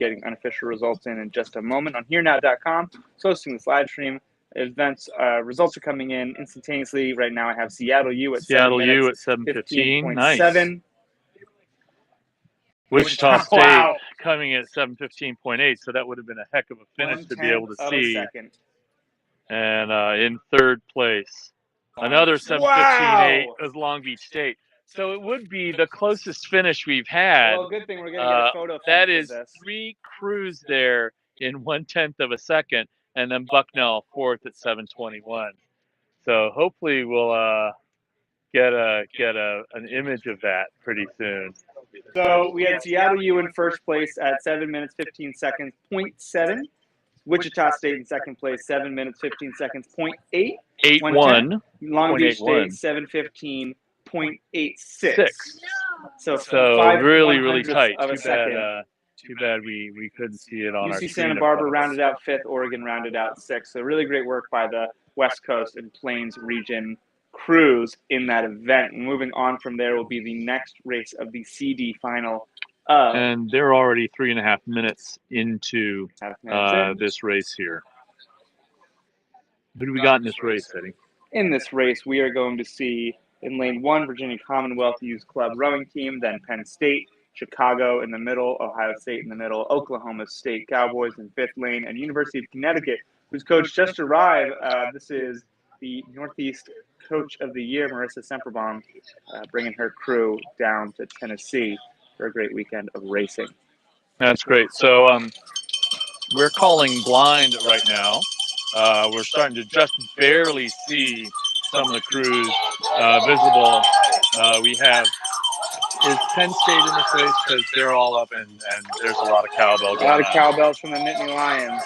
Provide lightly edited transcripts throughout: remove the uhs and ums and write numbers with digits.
getting unofficial results in just a moment on HereNow.com. So hosting this live stream. Events results are coming in instantaneously. Right now I have Seattle U at 7:15. Nice. 15.7. Wichita State Wow. coming at 7:15.8, so that would have been a heck of a finish to be able to see. And in third place, another 7:15.8 is Long Beach State. So it would be the closest finish we've had. Well, good thing we're going to get a photo. That is 3 crews there in 1/10 of a second, and then Bucknell fourth at 7:21. So hopefully we'll get an image of that pretty soon. So we had Seattle U in first place at 7 minutes 15 seconds, 0.7. Wichita State in second place, 7 minutes 15 seconds, 0.8. 8-1. Long Beach State 7:15.86. So really tight. Too bad we couldn't see it on our UC Santa Barbara rounded out 5th, Oregon rounded out 6th. So really great work by the West Coast and Plains region crews in that event. And moving on from there will be the next race of the CD final. And they're already 3.5 minutes into this race here. Who do we got in this race, Eddie? In this race, we are going to see in lane 1, Virginia Commonwealth Youth Club rowing team, then Penn State, Chicago in the middle, Ohio State in the middle, Oklahoma State Cowboys in 5th lane, and University of Connecticut, whose coach just arrived. This is the Northeast Coach of the Year, Marissa Semperbaum, bringing her crew down to Tennessee for a great weekend of racing. That's great. So we're calling blind right now. We're starting to just barely see some of the crews visible. We have, is Penn State in this race? Because they're all up and there's a lot of cowbell going on. A lot of cowbells from the Nittany Lions.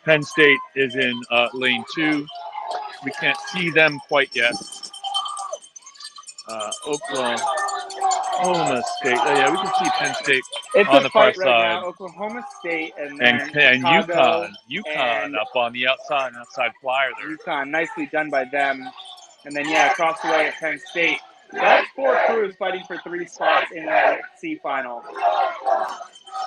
Penn State is in lane 2. We can't see them quite yet. Oklahoma State. Yeah, we can see Penn State on the far side. Now. Oklahoma State and UConn up on the outside flyer there. UConn, nicely done by them. And then, across the way at Penn State. That's 4 crews fighting for 3 spots in that C final.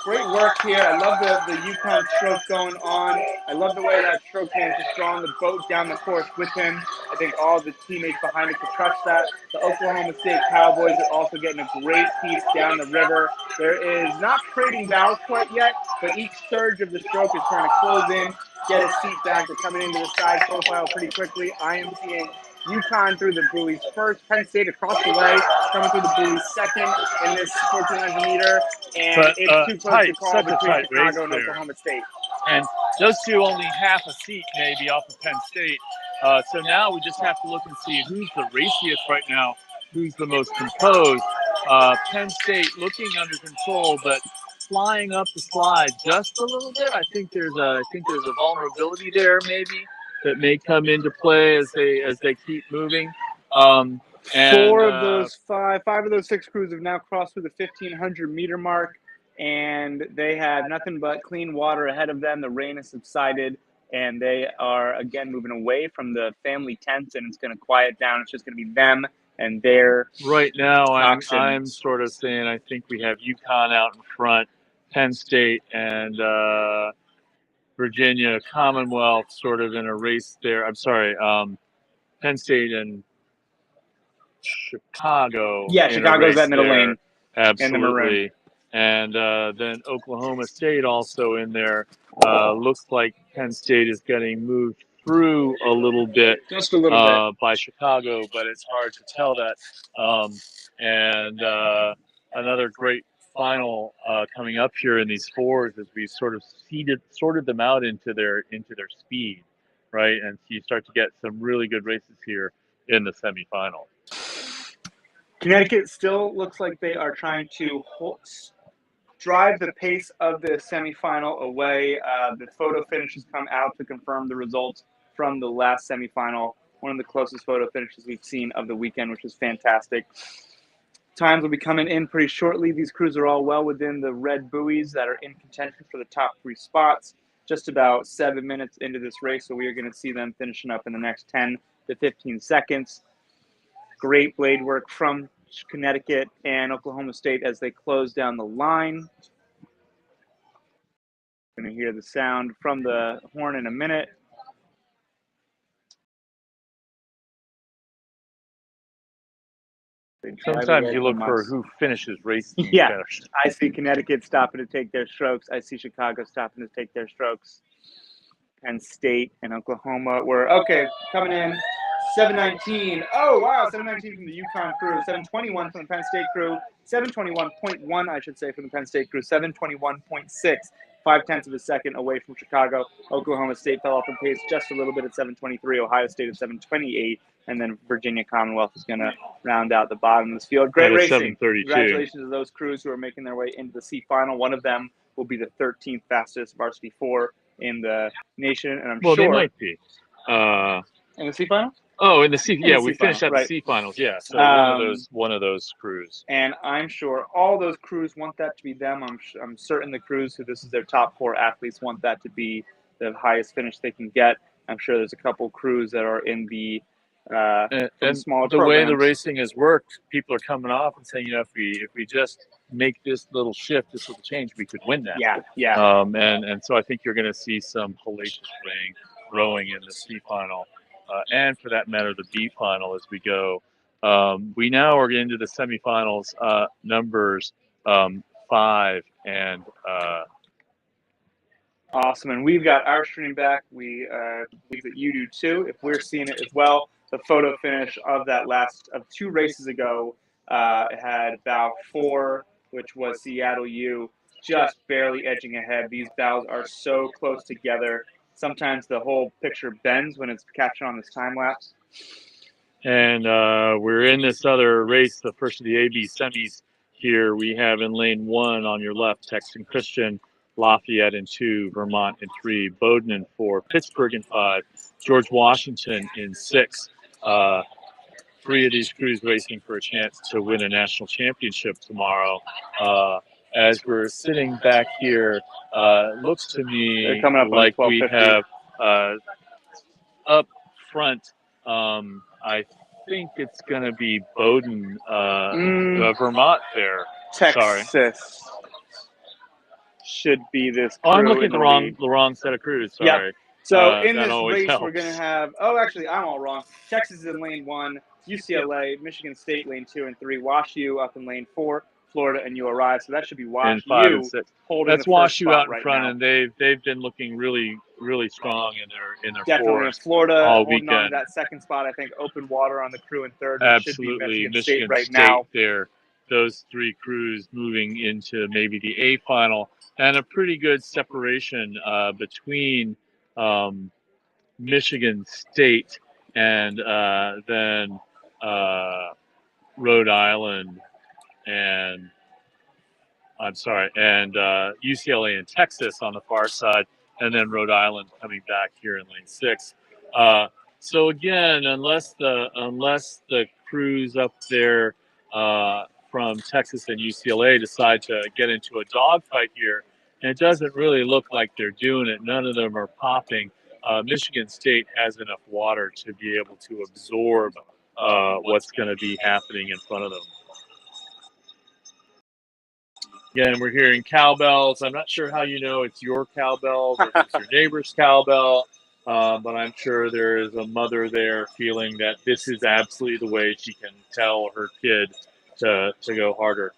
Great work here. I love the UConn stroke going on. I love the way that stroke man is drawing the boat down the course with him. I think all the teammates behind it could trust that. The Oklahoma State Cowboys are also getting a great piece down the river. There is not trading bows quite yet, but each surge of the stroke is trying to close in, get his seat back. They're coming into the side profile pretty quickly. I am seeing UConn through the buoys first, Penn State across the way, coming through the buoys second in this 1,400 meter, and it's too close to call between Chicago and Oklahoma State. And those two only half a seat maybe off of Penn State. So now we just have to look and see who's the raciest right now, who's the most composed. Penn State looking under control, but flying up the slide just a little bit. I think there's a vulnerability there maybe that may come into play as they keep moving. And, 5 of those 6 crews have now crossed through the 1,500 meter mark, and they have nothing but clean water ahead of them. The rain has subsided, and they are again moving away from the family tents, and it's going to quiet down. It's just going to be them and their right now. I'm sort of saying I think we have UConn out in front, Penn State and Virginia Commonwealth sort of in a race there. I'm sorry, Penn State and Chicago. Yeah, Chicago's that middle lane. Absolutely. And then Oklahoma State also in there. Looks like Penn State is getting moved through a little bit, just a little bit by Chicago, but it's hard to tell that. And another great final coming up here in these 4s as we sort of sorted them out into their speed, right? And so you start to get some really good races here in the semifinal. Connecticut still looks like they are trying to drive the pace of the semifinal away. The photo finishes come out to confirm the results from the last semifinal. One of the closest photo finishes we've seen of the weekend, which is fantastic. Times will be coming in pretty shortly. These crews are all well within the red buoys that are in contention for the top 3 spots. Just about 7 minutes into this race, so we are going to see them finishing up in the next 10 to 15 seconds. Great blade work from Connecticut and Oklahoma State as they close down the line. Going to hear the sound from the horn in a minute. Sometimes you look for who finishes racing first. I see Connecticut stopping to take their strokes. I see Chicago stopping to take their strokes. Penn State and Oklahoma were coming in 719. Oh wow, 719 from the UConn crew, 721 from the Penn State crew, 721.1 I should say from the Penn State crew, 721.6, 0.5 of a second away from Chicago. Oklahoma State fell off the pace just a little bit at 723. Ohio State at 728, and then Virginia Commonwealth is going to round out the bottom of this field. Great racing. Congratulations to those crews who are making their way into the C final. One of them will be the 13th fastest Varsity 4 in the nation, and I'm sure they might be in the C final. Oh, in the C, yeah, we finished at the C finals, yeah. So one of those crews, and I'm sure all those crews want that to be them. I'm certain the crews who this is their top 4 athletes want that to be the highest finish they can get. I'm sure there's a couple crews that are in the and smaller the programs. Way the racing has worked, people are coming off and saying, if we just make this little shift, this little change, we could win that. Yeah. And so I think you're going to see some hellacious rowing in the C final, and for that matter, the B final as we go. We now are into the semifinals, numbers 5 and. Awesome, and we've got our stream back. We believe that you do too. If we're seeing it as well, the photo finish of that last of 2 races ago had bow 4, which was Seattle U, just barely edging ahead. These bows are so close together. Sometimes the whole picture bends when it's captured on this time lapse. And we're in this other race, the first of the AB semis here. We have in lane 1 on your left, Texan Christian, Lafayette in 2, Vermont in 3, Bowdoin in 4, Pittsburgh in 5, George Washington in 6. 3 of these crews racing for a chance to win a national championship tomorrow. As we're sitting back here, looks to me like we have up front, I think it's going to be Bowdoin, Vermont there. Texas. Sorry. Should be this crew. Oh, I'm looking at the wrong set of crews. Sorry. Yep. So in this race, helps. we're going to have. Oh, actually, I'm all wrong. Texas is in lane 1, UCLA, Michigan State lane 2 and 3, Wash U up in lane 4, Florida and URI. So that should be Wash U 5 and 6. holding That's the Wash U out in right front, now. and they've been looking really strong in their definitely force Florida all holding weekend. on to that second spot. I think open water on the crew in 3rd. Absolutely, Should be Michigan State right now. there. Those 3 crews moving into maybe the A final, and a pretty good separation between Michigan State and then Rhode Island and UCLA and Texas on the far side, and then Rhode Island coming back here in lane 6. So again, unless the crews up there from Texas and UCLA decide to get into a dogfight here, and it doesn't really look like they're doing it. None of them are popping. Michigan State has enough water to be able to absorb what's going to be happening in front of them. Again, we're hearing cowbells. I'm not sure how you know it's your cowbell versus your neighbor's cowbell, but I'm sure there is a mother there feeling that this is absolutely the way she can tell her kid to go harder.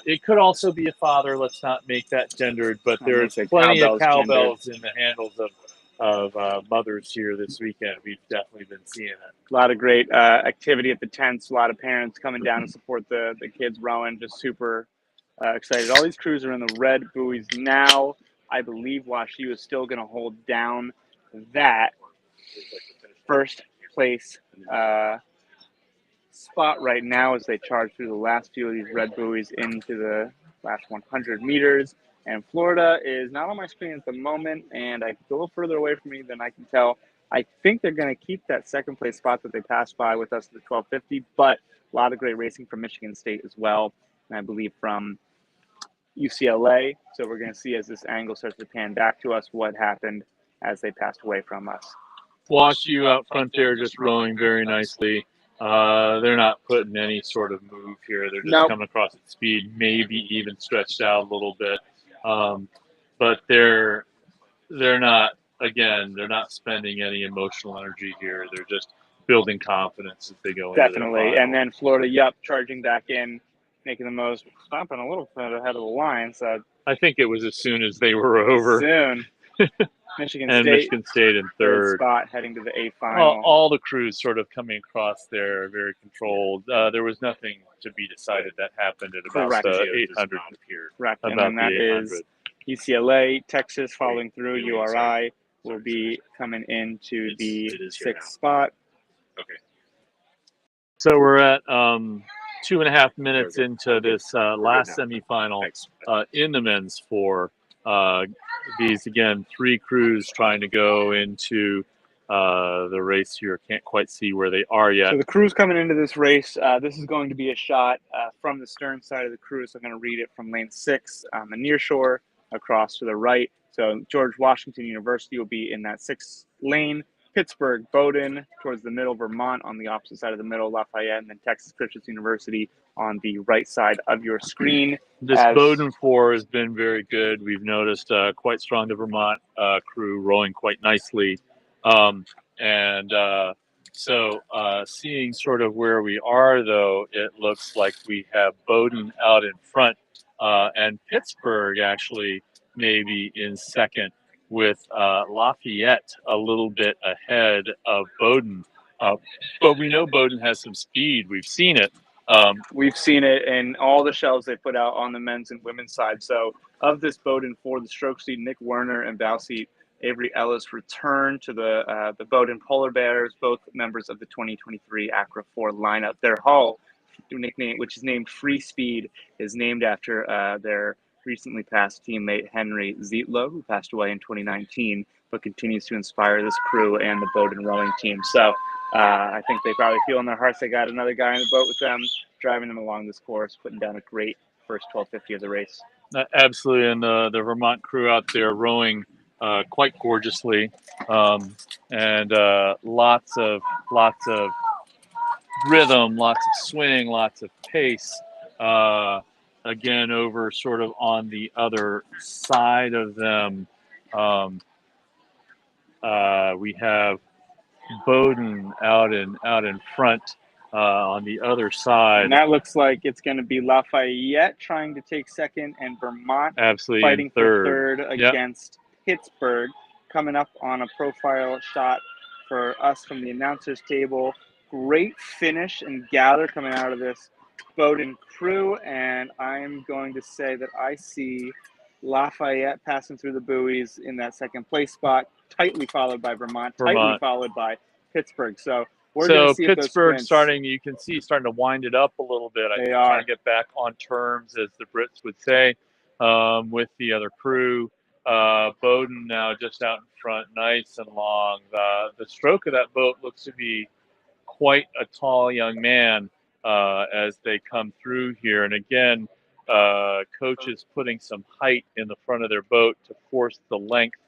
It could also be a father. Let's not make that gendered, but there's plenty of cowbells in the handles of mothers here this weekend. We've definitely been seeing it. A lot of great activity at the tents. A lot of parents coming down to support the kids rowing. Just super excited. All these crews are in the red buoys now. I believe Wash U is still going to hold down that first place spot right now as they charge through the last few of these red buoys into the last 100 meters. And Florida is not on my screen at the moment, and it's a little further away from me than I can tell. I think they're going to keep that second place spot that they passed by with us at the 1250, but a lot of great racing from Michigan State as well, and I believe from UCLA. So we're going to see as this angle starts to pan back to us what happened as they passed away from us. Wash U out front there just rowing very nicely. They're not putting any sort of move here. They're just coming across at speed, maybe even stretched out a little bit. But they're they're not, again, they're not spending any emotional energy here. They're just building confidence as they go into their Definitely. final. And then Florida, charging back in, making the most, stopping a little bit ahead of the line. So I think it was as soon as they were over. soon, Michigan And State, Michigan State in third third. spot, heading to the A final. All the crews sort of coming across there, very controlled. There was nothing to be decided. That happened at about Correct. the 800. Correct. And About then that the 800. is UCLA, Texas following through. URI will be coming into the sixth spot. So we're at 2.5 minutes into this last semifinal in the men's four. These, again, three crews trying to go into the race here. Can't quite see where they are yet. So the crews coming into this race, this is going to be a shot from the stern side of the crew. So I'm going to read it from lane 6 on the near shore across to the right. So George Washington University will be in that 6th lane. Pittsburgh, Bowdoin towards the middle, Vermont on the opposite side of the middle, Lafayette, and then Texas Christian University on the right side of your screen. This Bowdoin 4 has been very good. We've noticed quite strong the Vermont crew rowing quite nicely. So seeing sort of where we are, though, it looks like we have Bowdoin out in front and Pittsburgh actually maybe in second, with Lafayette a little bit ahead of Bowdoin. But we know Bowdoin has some speed. We've seen it. We've seen it in all the shells they put out on the men's and women's side. So of this Bowdoin 4, the stroke seat, Nick Werner and bow seat Avery Ellis return to the Bowdoin Polar Bears, both members of the 2023 ACRA 4 lineup. Their hull, nickname, which is named Free Speed, is named after their recently passed teammate Henry Zietlow, who passed away in 2019, but continues to inspire this crew and the Bowdoin rowing team. So I think they probably feel in their hearts they got another guy in the boat with them, driving them along this course, putting down a great first 1250 of the race. Absolutely, and the Vermont crew out there rowing quite gorgeously, and lots of rhythm, lots of swing, lots of pace. Again, over sort of on the other side of them, we have Bowdoin out in front on the other side. And that looks like it's going to be Lafayette trying to take second, and Vermont absolutely fighting for third against Pittsburgh. Coming up on a profile shot for us from the announcers table. Great finish and gather coming out of this Bowdoin crew, and I'm going to say that I see Lafayette passing through the buoys in that second place spot, tightly followed by Vermont. Tightly followed by Pittsburgh. So we're going to see Pittsburgh starting to wind it up a little bit. I think trying to get back on terms, as the Brits would say, with the other crew. Bowdoin now just out in front, nice and long. The stroke of that boat looks to be quite a tall young man as they come through here. And again, coaches putting some height in the front of their boat to force the length.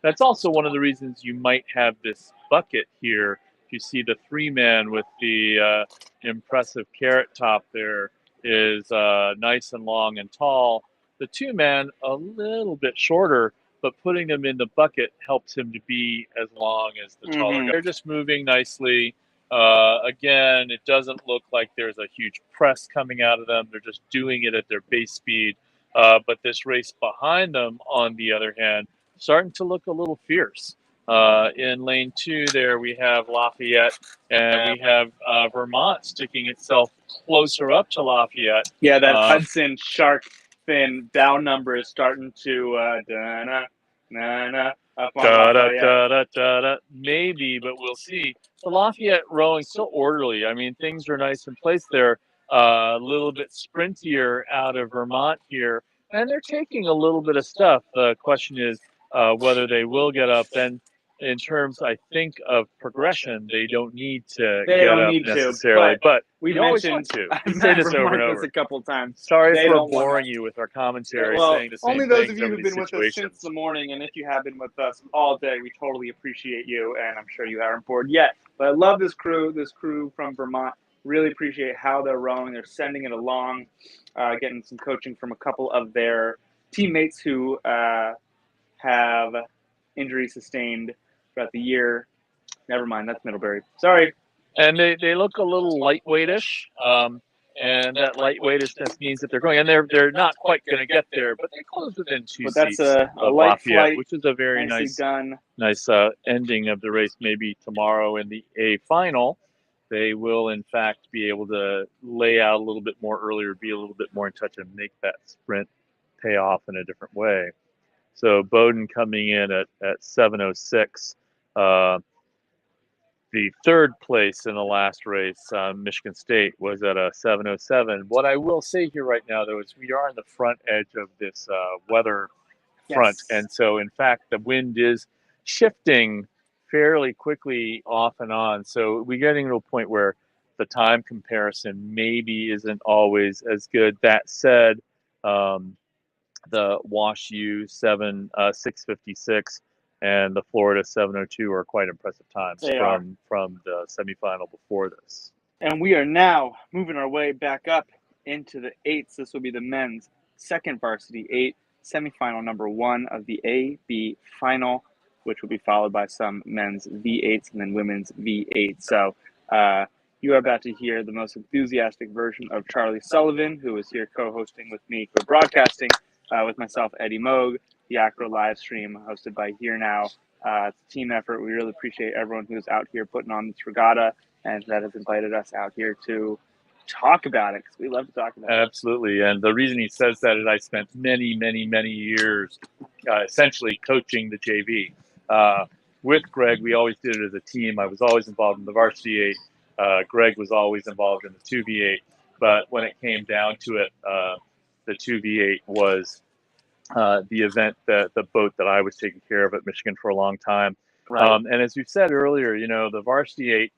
That's also one of the reasons you might have this bucket here. You see the 3-man with the impressive carrot top there is nice and long and tall. The 2-man a little bit shorter, but putting them in the bucket helps him to be as long as the taller guy. They're just moving nicely. Again, it doesn't look like there's a huge press coming out of them. They're just doing it at their base speed. But this race behind them, on the other hand, starting to look a little fierce. In lane 2 there, we have Lafayette, and we have Vermont sticking itself closer up to Lafayette. Yeah, that Hudson shark fin bow number is starting to up on maybe, but we'll see. The Lafayette rowing still orderly. I mean, things are nice in place there. A little bit sprintier out of Vermont here, and they're taking a little bit of stuff. The question is whether they will get up. And in terms, I think, of progression, they don't need to get up necessarily. But we always want to. We say this over and over a couple of times. Sorry if we're boring you with our commentary, saying the same only those things of you over who've these been with us situations. since the morning, and if you have been with us all day, we totally appreciate you, and I'm sure you haven't bored yet. But I love this crew from Vermont. Really appreciate how they're rowing. They're sending it along, getting some coaching from a couple of their teammates who have injuries sustained throughout the year. Never mind, that's Middlebury. Sorry. And they look a little lightweightish, and that lightweightishness means that they're going, and they're not quite going to get there, but they close within two But that's seats a of light Lafayette, flight, which is a very nicely nice done. ending of the race. Maybe tomorrow in the A final, they will in fact be able to lay out a little bit more earlier, be a little bit more in touch, and make that sprint pay off in a different way. So Bowdoin coming in at 7:06. The third place in the last race, Michigan State, was at a 7:07. What I will say here right now, though, is we are on the front edge of this weather front. Yes. And so, in fact, the wind is shifting fairly quickly off and on. So we're getting to a point where the time comparison maybe isn't always as good. That said, the Wash U 6:56 and the Florida 7:02 are quite impressive times from the semifinal before this. And we are now moving our way back up into the eights. This will be the men's second varsity 8, semifinal number 1 of the A-B final, which will be followed by some men's V8s and then women's V8s. So you are about to hear the most enthusiastic version of Charlie Sullivan, who is here co-hosting with me for broadcasting with myself, Eddie Moog, the ACRA live stream hosted by Here Now. It's a team effort. We really appreciate everyone who's out here putting on this regatta and that has invited us out here to talk about it because we love to talk about it. Absolutely. And the reason he says that is I spent many, many, many years essentially coaching the JV. With Greg, we always did it as a team. I was always involved in the Varsity 8. Greg was always involved in the 2v8. But when it came down to it, the 2v8 was the event, the boat that I was taking care of at Michigan for a long time. Right. And as you said earlier, the Varsity 8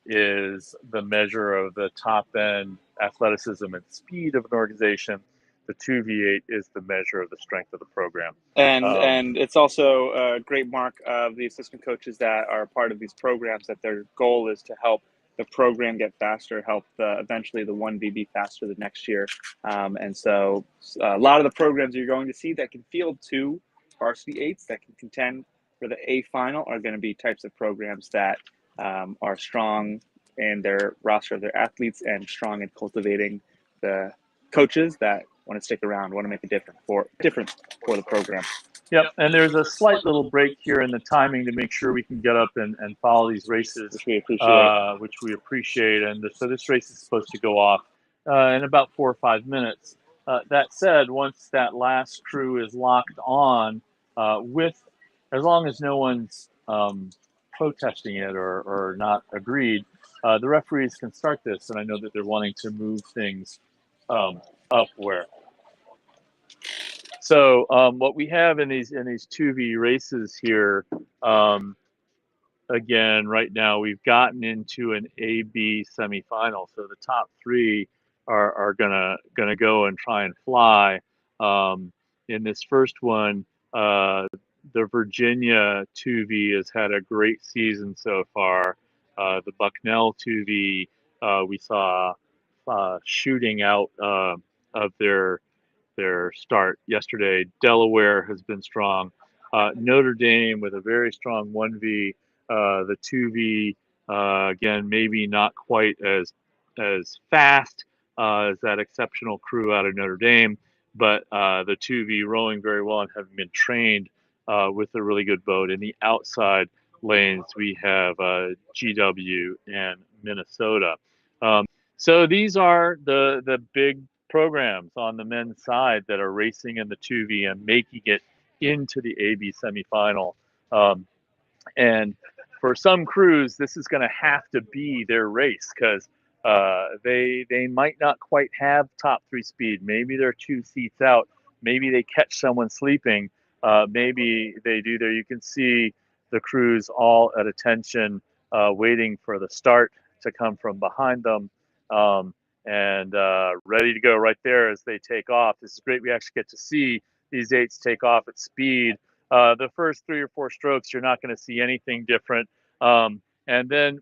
is the measure of the top end athleticism and speed of an organization. The 2v8 is the measure of the strength of the program. And it's also a great mark of the assistant coaches that are part of these programs that their goal is to help the program get faster, help eventually the 1V be faster the next year. And so a lot of the programs you're going to see that can field 2 varsity 8s that can contend for the A final are going to be types of programs that are strong in their roster of their athletes and strong in cultivating the coaches that want to stick around, want to make a difference for the program. Yep, and there's a slight little break here in the timing to make sure we can get up and follow these races, which we appreciate. And so this race is supposed to go off in about 4 or 5 minutes. That said, once that last crew is locked on, as long as no one's protesting it or not agreed, the referees can start this. And I know that they're wanting to move things up where. So what we have in these 2V races here, again, right now we've gotten into an A-B semifinal. So the top 3 are gonna go and try and fly. In this first one, the Virginia 2V has had a great season so far. The Bucknell 2V, we saw shooting out of their start yesterday. Delaware has been strong. Notre Dame with a very strong 1V. The 2V, again, maybe not quite as fast as that exceptional crew out of Notre Dame, but the 2V rowing very well and having been trained with a really good boat. In the outside lanes, we have GW and Minnesota. So these are the big programs on the men's side that are racing in the 2V and making it into the AB semifinal. And for some crews, this is going to have to be their race because they might not quite have top 3 speed. Maybe they're 2 seats out. Maybe they catch someone sleeping. Maybe they do there. You can see the crews all at attention, waiting for the start to come from behind them. And ready to go right there as they take off. This is great. We actually get to see these 8s take off at speed. The first 3 or 4 strokes, you're not going to see anything different. And then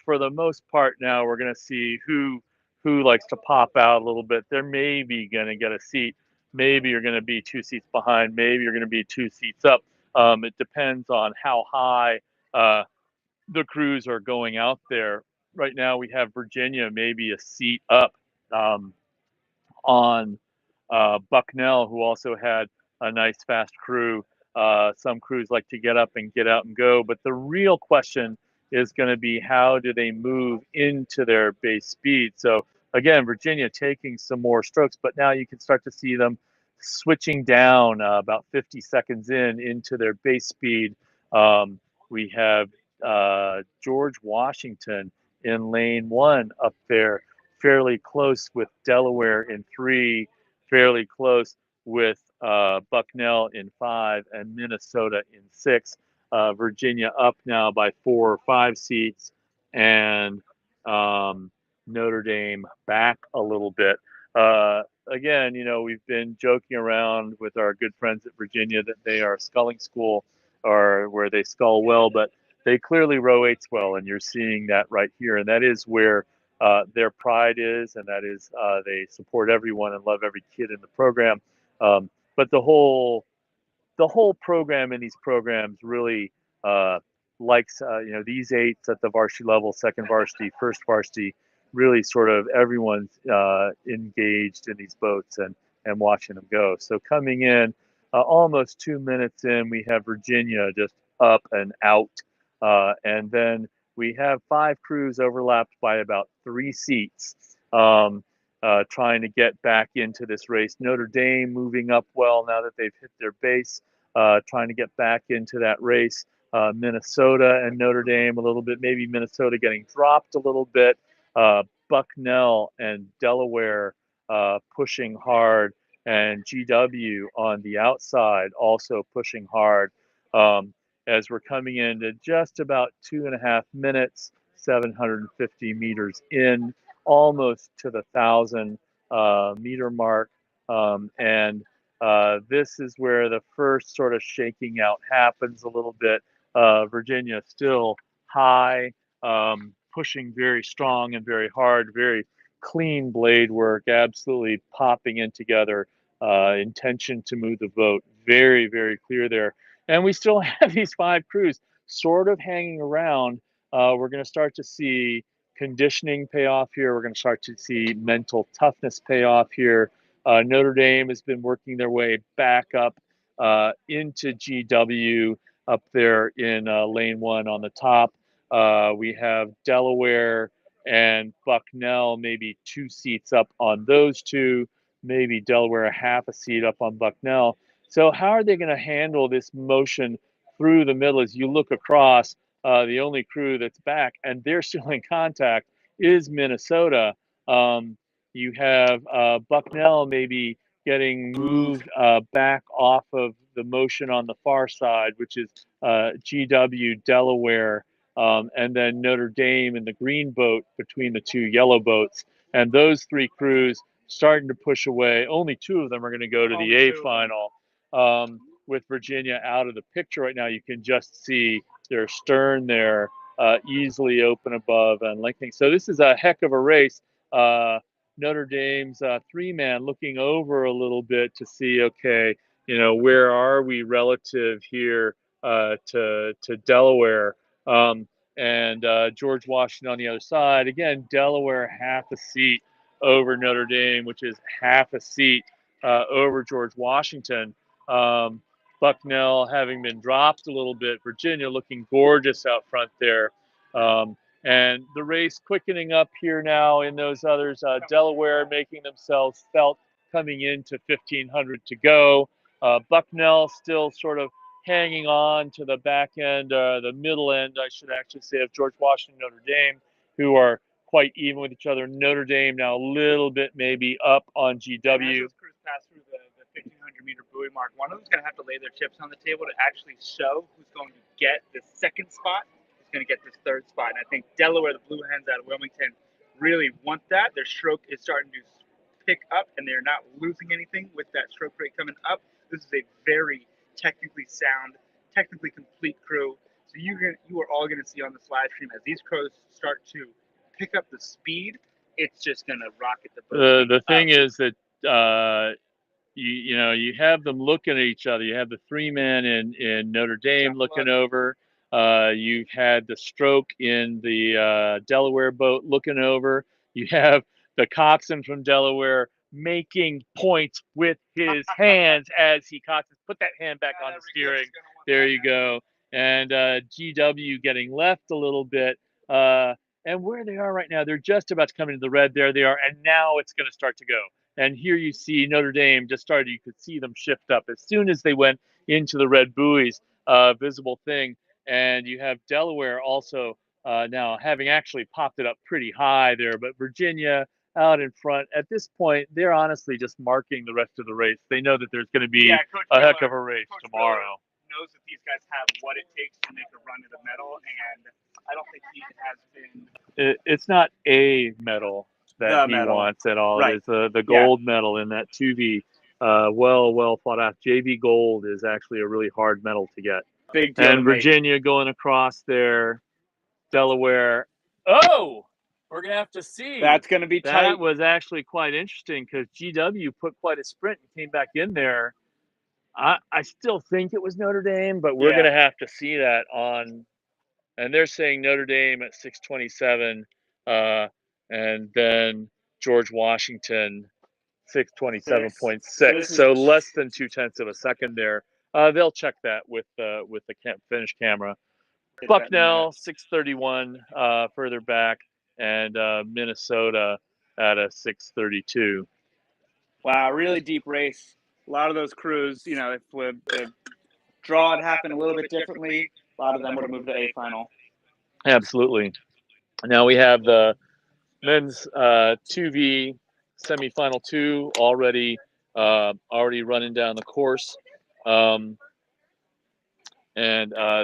for the most part now, we're going to see who likes to pop out a little bit. They're maybe going to get a seat. Maybe you're going to be 2 seats behind. Maybe you're going to be 2 seats up. It depends on how high the crews are going out there. Right now, we have Virginia maybe a seat up um, on Bucknell, who also had a nice fast crew. Some crews like to get up and get out and go, but the real question is going to be how do they move into their base speed? So again, Virginia taking some more strokes, but now you can start to see them switching down about 50 seconds into their base speed. We have George Washington in lane one up there, fairly close with Delaware in three, fairly close with Bucknell in five, and Minnesota in six. Virginia up now by 4 or 5 seats, and Notre Dame back a little bit. Again, we've been joking around with our good friends at Virginia that they are a sculling school, or where they scull well, but they clearly row eights well, and you're seeing that right here. And that is where their pride is, and that is they support everyone and love every kid in the program. But the whole program in these programs really likes these eights at the varsity level, second varsity, first varsity. Really, sort of everyone's engaged in these boats and watching them go. So coming in almost 2 minutes in, we have Virginia just up and out, and then we have 5 crews overlapped by about 3 seats. Trying to get back into this race. Notre Dame moving up well now that they've hit their base, trying to get back into that race. Minnesota and Notre Dame a little bit, maybe Minnesota getting dropped a little bit. Bucknell and Delaware pushing hard, and GW on the outside also pushing hard. As we're coming into just about 2.5 minutes, 750 meters in, almost to the 1,000 meter mark. And this is where the first sort of shaking out happens a little bit. Virginia still high, pushing very strong and very hard, very clean blade work, absolutely popping in together. Intention to move the boat, very, very clear there. And we still have these 5 crews sort of hanging around. We're going to start to see conditioning pay off here. We're going to start to see mental toughness pay off here. Notre Dame has been working their way back up into GW up there in lane one on the top. We have Delaware and Bucknell maybe 2 seats up on those two, maybe Delaware half a seat up on Bucknell. So how are they going to handle this motion through the middle as you look across? The only crew that's back, and they're still in contact, is Minnesota. You have Bucknell maybe getting moved back off of the motion on the far side, which is GW, Delaware, and then Notre Dame in the green boat between the 2 yellow boats. And those 3 crews starting to push away. Only 2 of them are going to go to the A final. With Virginia out of the picture right now, you can just see their stern there easily open above and lengthening. So this is a heck of a race. Notre Dame's 3-man looking over a little bit to see, okay, where are we relative here to Delaware? And George Washington on the other side. Again, Delaware half a seat over Notre Dame, which is half a seat over George Washington. Bucknell having been dropped a little bit. Virginia looking gorgeous out front there. And the race quickening up here now in those others. Delaware making themselves felt coming into 1,500 to go. Bucknell still sort of hanging on to the back end, the middle end, I should actually say, of George Washington, Notre Dame, who are quite even with each other. Notre Dame now a little bit maybe up on GW. Pass through the 1,500-meter buoy mark. One of them's going to have to lay their chips on the table to actually show who's going to get the second spot, who's going to get this third spot. And I think Delaware, the Blue Hens out of Wilmington, really want that. Their stroke is starting to pick up, and they're not losing anything with that stroke rate coming up. This is a very technically sound, technically complete crew. So you are all going to see on this live stream as these crews start to pick up the speed. It's just going to rocket the boat. The thing is that you have them looking at each other. You have the three men in Notre Dame looking over. You've had the stroke in the Delaware boat looking over. You have the coxswain from Delaware making points with his hands as he coxswains. Put that hand back on the steering. There you go. And GW getting left a little bit. And where they are right now, they're just about to come into the red. There they are. And now it's going to start to go. And here you see Notre Dame just started. You could see them shift up as soon as they went into the red buoys, visible thing. And you have Delaware also now having actually popped it up pretty high there. But Virginia out in front. At this point, they're honestly just marking the rest of the race. They know that there's going to be a heck of a race tomorrow. Knows that these guys have what it takes to make a run at the medal, and I don't think he has been. It's not a medal that he wants at all. Right. It is the gold medal in that 2V. Well thought out. JV gold is actually a really hard medal to get. Big deal. And Virginia going across there, Delaware. Oh, we're gonna have to see. That's gonna be tight. That was actually quite interesting because GW put quite a sprint and came back in there. I still think it was Notre Dame, but we're gonna have to see that on. And they're saying Notre Dame at 6:27, and then George Washington 6:27.6. So less than 0.2 of a second there. They'll check that with the finish camera. Bucknell 6:31 further back, and Minnesota at a 6:32. Wow, really deep race. A lot of those crews, if the draw had happened a little bit differently, a lot of them would have moved to A final. Absolutely. Now we have the men's 2V semifinal 2 already running down the course. And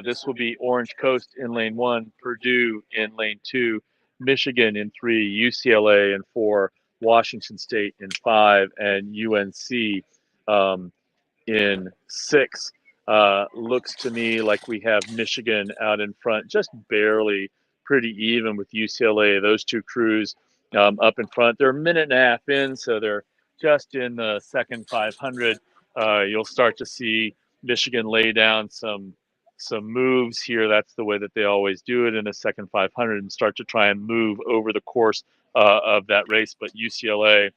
this will be Orange Coast in lane 1, Purdue in lane 2, Michigan in 3, UCLA in 4, Washington State in 5, and UNC in 6. Looks to me like we have Michigan out in front, just barely, pretty even with UCLA. Those two crews up in front. They're a minute and a half in, so they're just in the second 500. You'll start to see Michigan lay down some moves here. That's the way that they always do it in the second 500 and start to try and move over the course of that race. But UCLA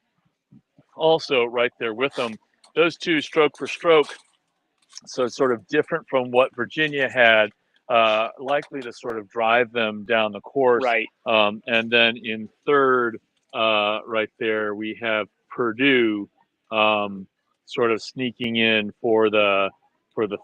also right there with them. Those two stroke for stroke. So it's sort of different from what Virginia had, likely to sort of drive them down the course. Right. And then in third, right there, we have Purdue sort of sneaking in for the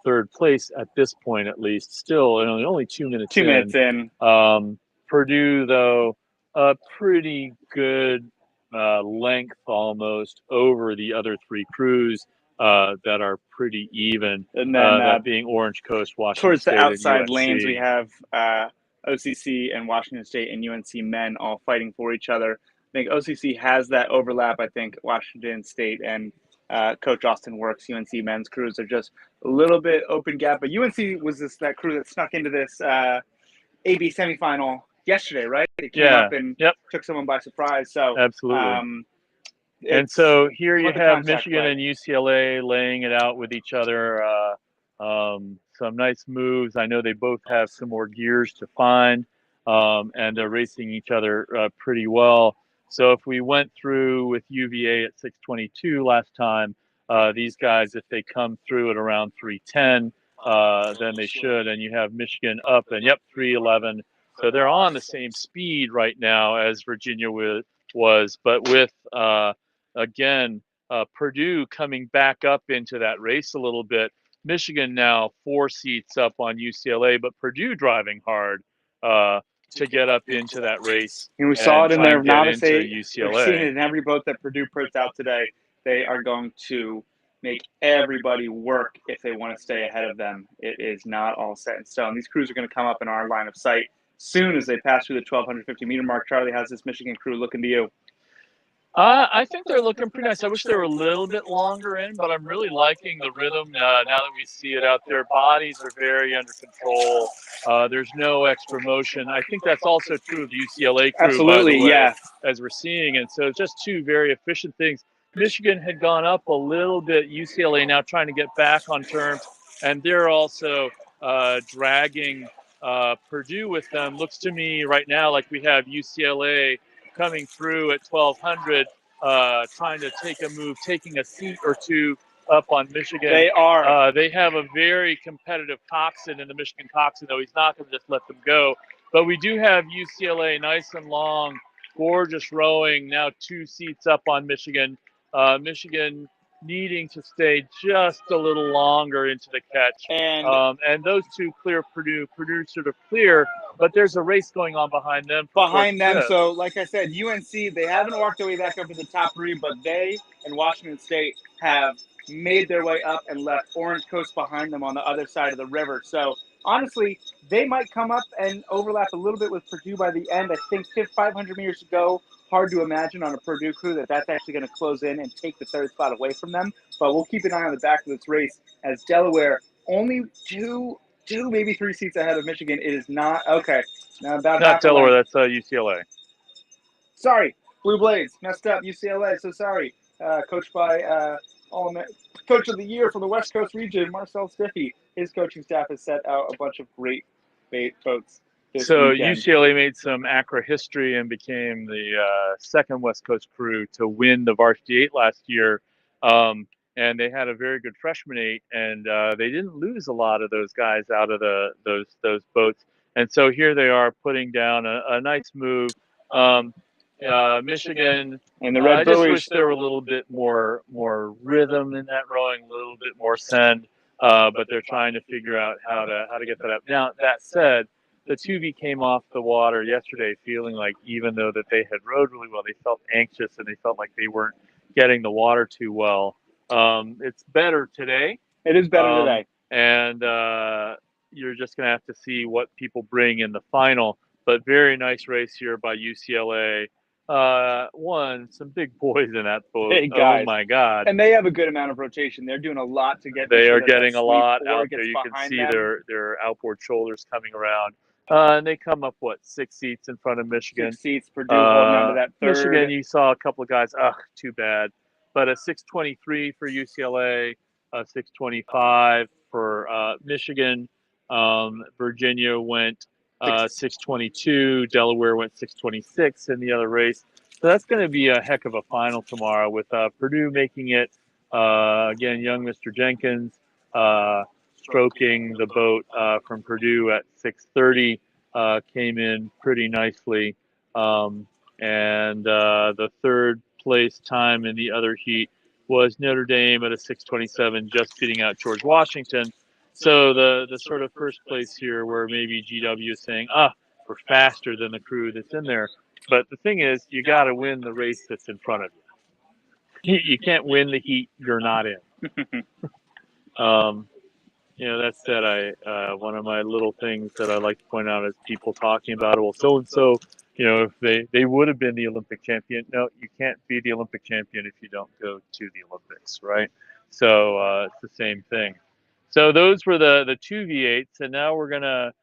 third place at this point, at least. Still, only 2 minutes in. 2 minutes in. Purdue, though, a pretty good length almost over the other three crews. That are pretty even, and then that being Orange Coast, Washington towards State, the outside and lanes, we have OCC and Washington State and UNC men all fighting for each other. I think OCC has that overlap. I think Washington State and Coach Austin Works, UNC men's crews are just a little bit open gap. But UNC was that crew that snuck into this AB semifinal yesterday, right? It came up and took someone by surprise. So absolutely. And so here you have Michigan and UCLA laying it out with each other. Some nice moves. I know they both have some more gears to find, and they're racing each other pretty well. So if we went through with UVA at 6:22 last time, these guys, if they come through at around 3:10, then they should. And you have Michigan up and 3:11. So they're on the same speed right now as Virginia was, but with again, Purdue coming back up into that race a little bit. Michigan now 4 seats up on UCLA, but Purdue driving hard to get up into that race. And we saw it in their novice eight. UCLA. We're seeing it in every boat that Purdue puts out today. They are going to make everybody work if they want to stay ahead of them. It is not all set in stone. These crews are going to come up in our line of sight soon as they pass through the 1,250 meter mark. Charlie, how's this Michigan crew looking to you? I think they're looking pretty nice. I wish they were a little bit longer in, but I'm really liking the rhythm now that we see it out there. Bodies are very under control. There's no extra motion. I think that's also true of the UCLA crew, absolutely, by the way, yeah, as we're seeing. And so just two very efficient things. Michigan had gone up a little bit. UCLA now trying to get back on terms, and they're also dragging Purdue with them. Looks to me right now like we have UCLA coming through at 1200, trying to take a move, taking a seat or two up on Michigan. They are. They have a very competitive Coxon in the Michigan Coxon, though he's not going to just let them go. But we do have UCLA nice and long, gorgeous rowing, now 2 seats up on Michigan. Michigan needing to stay just a little longer into the catch. And those two clear Purdue. Purdue sort of clear, but there's a race going on behind them. So like I said, UNC, they haven't walked their way back up to the top 3, but they and Washington State have made their way up and left Orange Coast behind them on the other side of the river. So honestly, they might come up and overlap a little bit with Purdue by the end. I think 500 meters to go. Hard to imagine on a Purdue crew that's actually going to close in and take the 3rd spot away from them. But we'll keep an eye on the back of this race as Delaware only two, maybe 3 seats ahead of Michigan. It is not okay. Now about not Delaware. That's UCLA. Sorry, Blue Blades messed up. UCLA. So sorry. Coached by Coach of the Year from the West Coast region, Marcel Stiffy. His coaching staff has set out a bunch of great boats. So weekend. UCLA made some ACRA history and became the 2nd West Coast crew to win the Varsity 8 last year. And they had a very good freshman 8, and they didn't lose a lot of those guys out of those boats. And so here they are putting down a nice move. Michigan and the Red I just wish there were a little bit more rhythm in that rowing, a little bit more send. But they're trying to figure out how to get that up. Now that said, the 2V came off the water yesterday feeling like even though that they had rowed really well, they felt anxious and they felt like they weren't getting the water too well. It's better today. It is better today. And you're just going to have to see what people bring in the final. But very nice race here by UCLA. Some big boys in that boat. Big guys. Oh my God! And they have a good amount of rotation. They're doing a lot to get. They are getting a lot out there. You can see their outboard shoulders coming around. And they come up 6 seats in front of Michigan. 6 seats. Purdue holding on to that 3rd. Michigan, you saw a couple of guys. Too bad. But a 6:23 for UCLA, a 6:25 for Michigan. Virginia went 6:22. Delaware went 6:26 in the other race. So that's going to be a heck of a final tomorrow with Purdue making it. Again, young Mr. Jenkins stroking the boat from Purdue at 6:30 came in pretty nicely. And the 3rd place time in the other heat was Notre Dame at a 6:27, just beating out George Washington. So the sort of 1st place here where maybe GW is saying, we're faster than the crew that's in there. But the thing is, you got to win the race that's in front of you. You can't win the heat you're not in. That said, one of my little things that I like to point out is people talking about, well, so-and-so, if they would have been the Olympic champion. No, you can't be the Olympic champion if you don't go to the Olympics, right? So it's the same thing. So those were the 2v8s, and now we're going to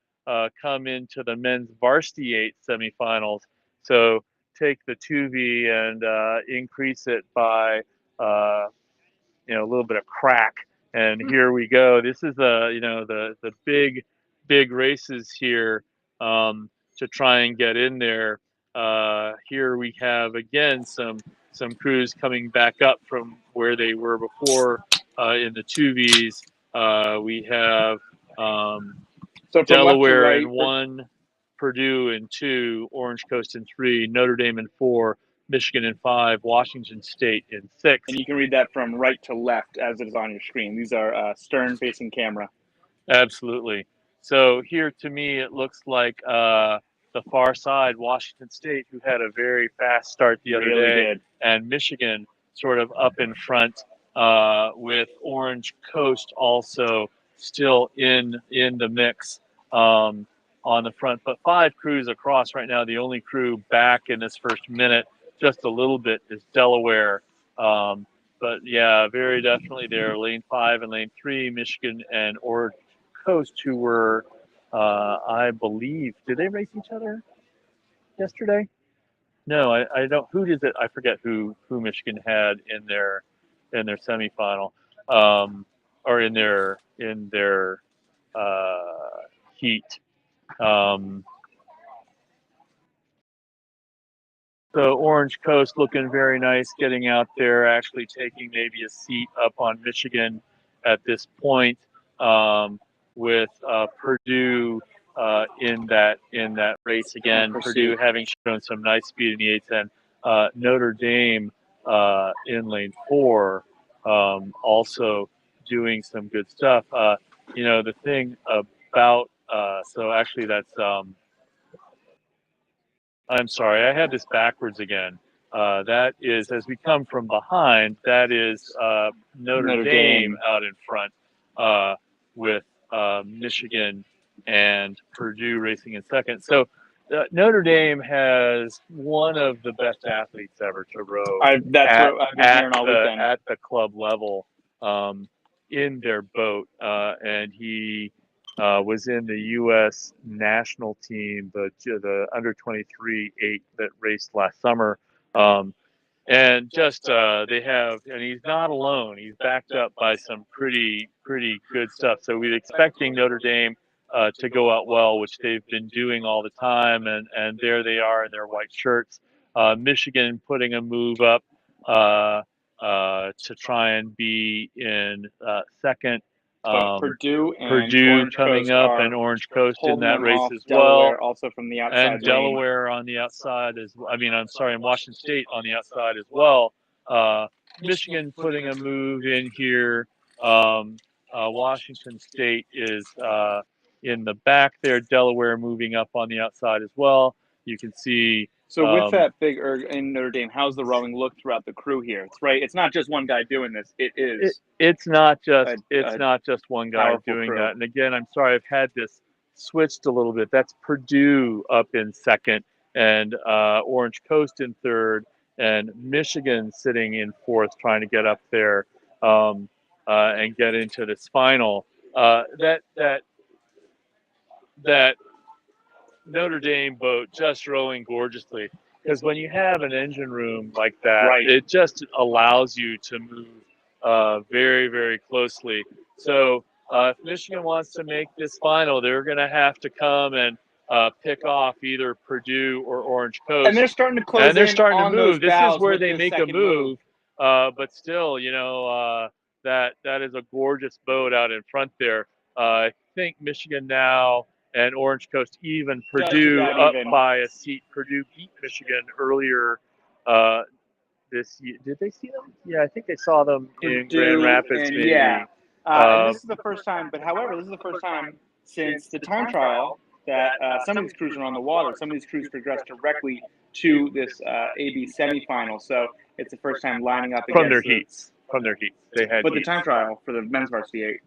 come into the men's Varsity 8 semifinals. So take the 2v and increase it by a little bit of crack. And here we go. This is the big races here to try and get in there. Here we have again some crews coming back up from where they were before in the 2Vs. We have Delaware in 1, Purdue in 2, Orange Coast in 3, Notre Dame in 4, Michigan in 5, Washington State in 6. And you can read that from right to left as it is on your screen. These are stern-facing camera. Absolutely. So here, to me, it looks like the far side, Washington State, who had a very fast start the other day, and Michigan sort of up in front with Orange Coast also still in the mix on the front. But 5 crews across right now. The only crew back in this first minute, just a little bit, is Delaware. But yeah, very definitely there. Lane 5 and lane 3, Michigan and Orange Coast, who were, I believe, did they race each other yesterday? No, I don't. Who does it? I forget who Michigan had in their semifinal, or in their heat. Um, so Orange Coast looking very nice, getting out there, actually taking maybe a seat up on Michigan at this point, with Purdue in that race again. Purdue having shown some nice speed in the A10. Notre Dame in lane 4, also doing some good stuff. The thing about so actually that's I'm sorry, I had this backwards again. That is, as we come from behind, that is Notre Dame out in front, with Michigan and Purdue racing in second. So Notre Dame has one of the best athletes ever to row That's what I've been hearing all weekend. At the club level, in their boat, and he was in the U.S. national team, the under 23 8 that raced last summer. And just and he's not alone. He's backed up by some pretty good stuff. So we're expecting Notre Dame to go out well, which they've been doing all the time. And there they are in their white shirts. Michigan putting a move up to try and be in second. But Purdue coming Coast up, and Orange Coast in that race as Delaware well. Also from the outside and Delaware on the outside and Washington State on the outside as well. Michigan putting a move in here. Washington State is in the back there. Delaware moving up on the outside as well. You can see. So with that big in Notre Dame, how's the rowing look throughout the crew here? It's right. It's not just one guy doing this. It's not just one guy doing that. And again, I'm sorry, I've had this switched a little bit. That's Purdue up in second, and Orange Coast in third, and Michigan sitting in fourth, trying to get up there and get into this final. That Notre Dame boat just rowing gorgeously, because when you have an engine room like that, it just allows you to move very, very closely. So if Michigan wants to make this final, they're going to have to come and pick off either Purdue or Orange Coast. And they're starting to close in. And they're starting to move. This is where they make a move. But still, that is a gorgeous boat out in front there. I think Michigan now and Orange Coast even. Purdue up by a seat. Purdue beat Michigan earlier this year. Did they see them? Yeah, I think they saw them in Grand Rapids. Maybe. Yeah. And this is the first time, but however, this is the first time since the time trial that some of these crews are on the water. Some of these crews progress directly to this AB semifinal. So it's the first time lining up from their heats. From their heats, they had. But the time trial for the men's varsity 8.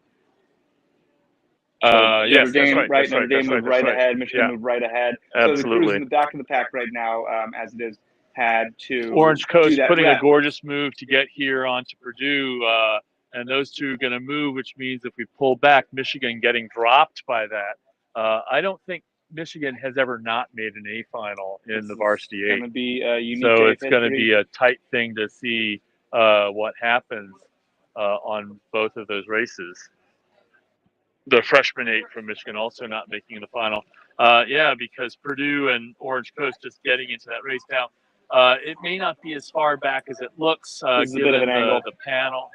Yes, Notre Dame, that's right. Notre Dame moved right ahead. Michigan moved right ahead. Absolutely. So the crews in the back of the pack right now, as it is, had to. Orange Coast putting a gorgeous move to get here onto Purdue, and those two are going to move, which means if we pull back, Michigan getting dropped by that. I don't think Michigan has ever not made an A final in the Varsity 8. It's going to be a unique so it's going to be a tight thing to see what happens on both of those races. The freshman 8 from Michigan also not making the final. Because Purdue and Orange Coast just getting into that race now. It may not be as far back as it looks, given the panel,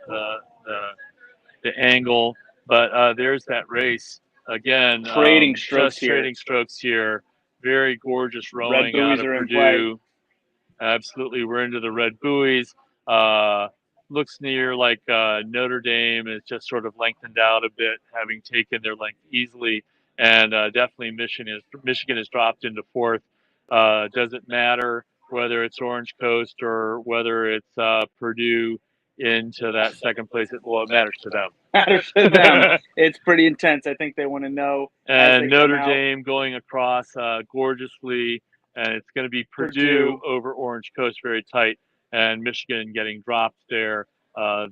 the angle. But there's that race again. Trading strokes here. Very gorgeous rowing out of Purdue. Absolutely, we're into the red buoys. Looks near like Notre Dame is just sort of lengthened out a bit, having taken their length easily, and definitely Michigan is dropped into fourth. Doesn't matter whether it's Orange Coast or whether it's Purdue into that second place. It matters to them. Matters to them. It's pretty intense. I think they want to know. And Notre Dame going across gorgeously, and it's going to be Purdue over Orange Coast, very tight. And Michigan getting dropped there.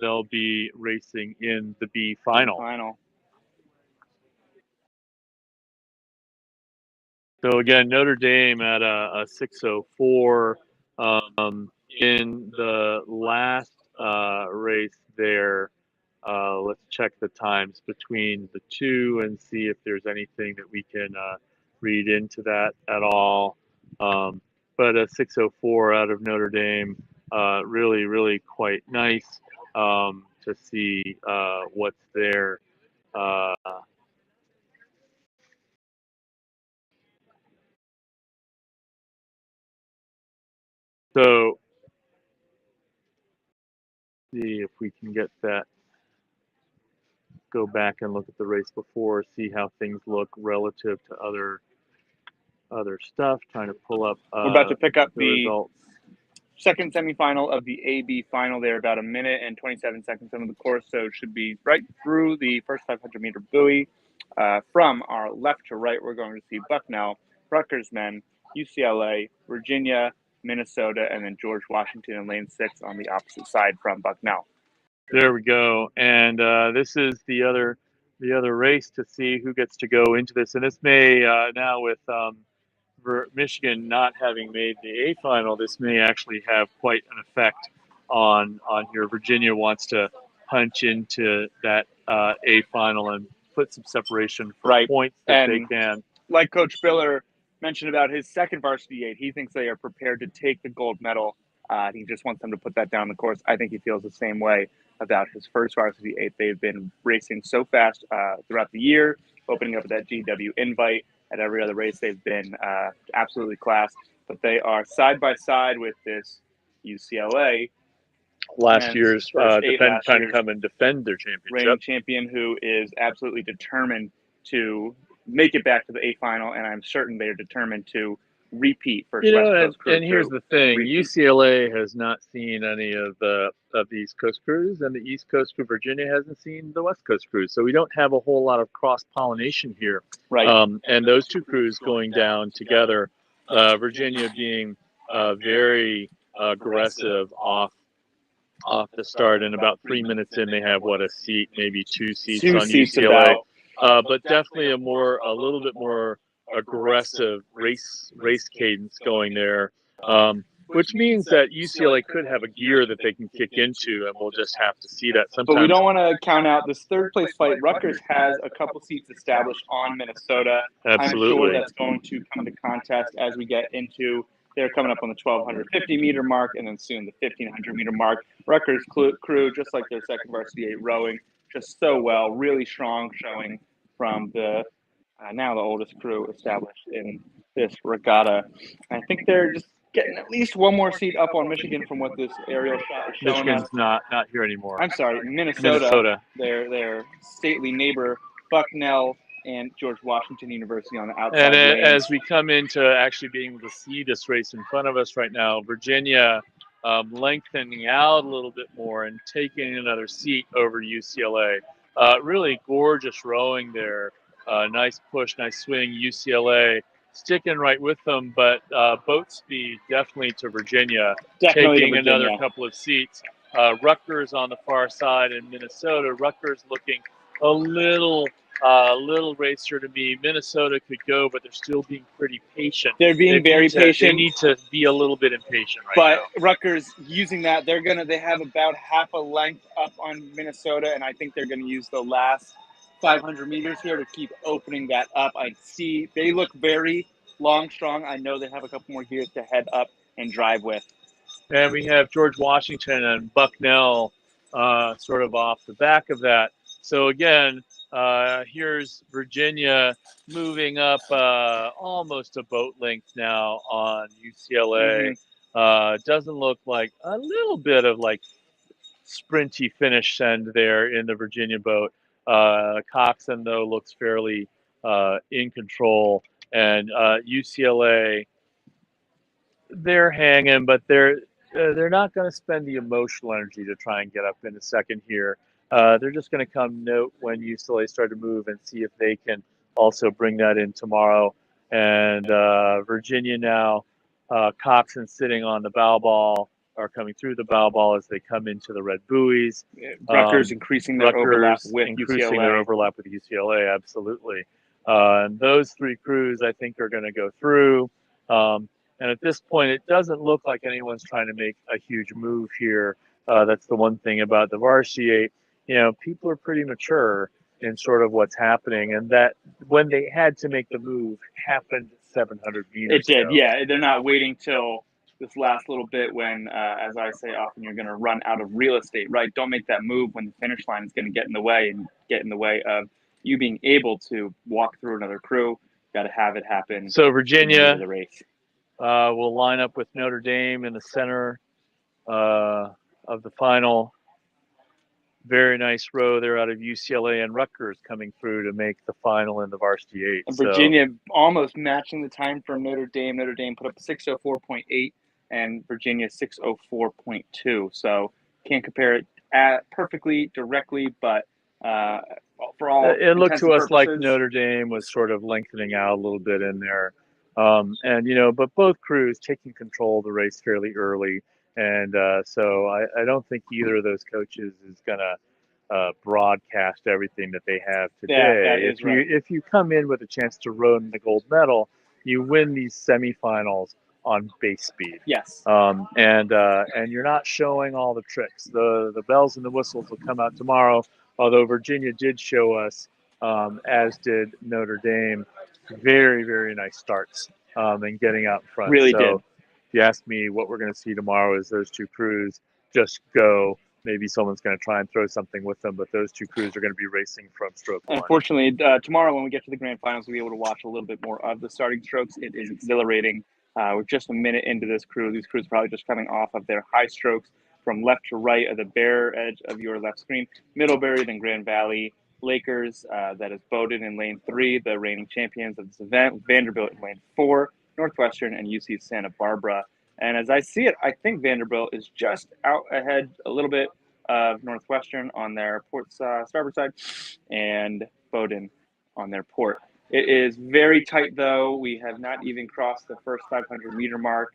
They'll be racing in the B final. So again, Notre Dame at a 6:04. In the last race there, let's check the times between the two and see if there's anything that we can read into that at all. But a 6:04 out of Notre Dame, really, really quite nice to see what's there. So see if we can get that. Go back and look at the race before, see how things look relative to other stuff. Trying to pull up. We're about to pick up the results. Second semifinal of the AB final. They're about 1 minute and 27 seconds into the course, so it should be right through the first 500-meter buoy. From our left to right, we're going to see Bucknell, Rutgers men, UCLA, Virginia, Minnesota, and then George Washington in lane 6 on the opposite side from Bucknell. There we go. And this is the other race to see who gets to go into this. And this may now with Michigan not having made the A final, this may actually have quite an effect on here. Virginia wants to punch into that A final and put some separation for points that they can. Like Coach Biller mentioned about his second varsity 8, he thinks they are prepared to take the gold medal. He just wants them to put that down the course. I think he feels the same way about his first varsity 8. They've been racing so fast throughout the year, opening up that GW invite. At every other race, they've been absolutely class. But they are side by side with this UCLA. Last year's trying to come and defend their championship. Reigning champion who is absolutely determined to make it back to the A final, and I'm certain they are determined to repeat for West Coast Crew. And here's the thing: UCLA has not seen any of the East Coast crews, and the East Coast crew, Virginia, hasn't seen the West Coast crews. So we don't have a whole lot of cross pollination here. Right. And those two crews going down together, Virginia being very aggressive off the start, and about 3 minutes in, they have a seat, maybe 2 seats on UCLA. But definitely a little bit more aggressive race cadence going there, which means that UCLA could have a gear that they can kick into, and we'll just have to see that sometimes. But we don't want to count out this third place fight. Rutgers has a couple seats established on Minnesota. Absolutely. I'm sure that's going to come to contest as we get into. They're coming up on the 1,250-meter mark, and then soon the 1,500-meter mark. Rutgers crew, just like their second varsity 8 rowing, just so well, really strong showing from the now the oldest crew established in this regatta. I think they're just getting at least one more seat up on Michigan from what this aerial shot is showing Michigan's us. not here anymore. I'm sorry, Minnesota. Their stately neighbor, Bucknell and George Washington University on the outside. And as we come into actually being able to see this race in front of us right now, Virginia lengthening out a little bit more and taking another seat over UCLA. Really gorgeous rowing there. Nice push, nice swing. UCLA sticking right with them, but boat speed definitely to Virginia, taking another couple of seats. Rutgers on the far side in Minnesota. Rutgers looking a little racer to me. Minnesota could go, but they're still being pretty patient. They're being very patient. They need to be a little bit impatient right now. But Rutgers using that, they have about half a length up on Minnesota, and I think they're gonna use the last 500 meters here to keep opening that up. I see they look very long, strong. I know they have a couple more gears to head up and drive with. And we have George Washington and Bucknell sort of off the back of that. So again, here's Virginia moving up almost a boat length now on UCLA. Doesn't look like a little bit of like sprinty finish send there in the Virginia boat. Coxon, though, looks fairly in control. And UCLA, they're hanging, but they're not going to spend the emotional energy to try and get up in a second here. They're just going to come note when UCLA start to move and see if they can also bring that in tomorrow. And Virginia now, Coxon sitting on the bow ball, are coming through the bow ball as they come into the red buoys. Rutgers increasing their overlap with UCLA, absolutely. And those three crews, I think, are going to go through. And And at this point, it doesn't look like anyone's trying to make a huge move here. That's the one thing about the Varsity. People are pretty mature in sort of what's happening, and that when they had to make the move happened 700 meters It did, ago. yeah. They're not waiting till this last little bit when, as I say often, you're going to run out of real estate, right? Don't make that move when the finish line is going to get in the way and get in the way of you being able to walk through another crew. Got to have it happen. So in the Virginia the race. will line up with Notre Dame in the center of the final. Very nice row there out of UCLA and Rutgers coming through to make the final in the Varsity 8. And Virginia almost matching the time from Notre Dame. Notre Dame put up 6:04.8 and Virginia 6:04.2. So can't compare it perfectly directly, but for all it looked to us like purposes, Notre Dame was sort of lengthening out a little bit in there. But both crews taking control of the race fairly early. And so I don't think either of those coaches is going to broadcast everything that they have today. That is right. If you come in with a chance to row the gold medal, you win these semifinals on base speed. Yes. And you're not showing all the tricks. The bells and the whistles will come out tomorrow. Although Virginia did show us, as did Notre Dame, very, very nice starts and getting out in front. Really so did. If you ask me, what we're going to see tomorrow is those two crews just go. Maybe someone's going to try and throw something with them, but those two crews are going to be racing from stroke one. Unfortunately, tomorrow when we get to the grand finals, we'll be able to watch a little bit more of the starting strokes. It is exhilarating. We're just a minute into this crew. These crews are probably just coming off of their high strokes from left to right of the bare edge of your left screen. Middlebury, then Grand Valley, Lakers, that is Bowdoin in lane 3, the reigning champions of this event. Vanderbilt in lane 4, Northwestern, and UC Santa Barbara. And as I see it, I think Vanderbilt is just out ahead a little bit of Northwestern on their port starboard side, and Bowdoin on their port. It is very tight, though. We have not even crossed the first 500-meter mark,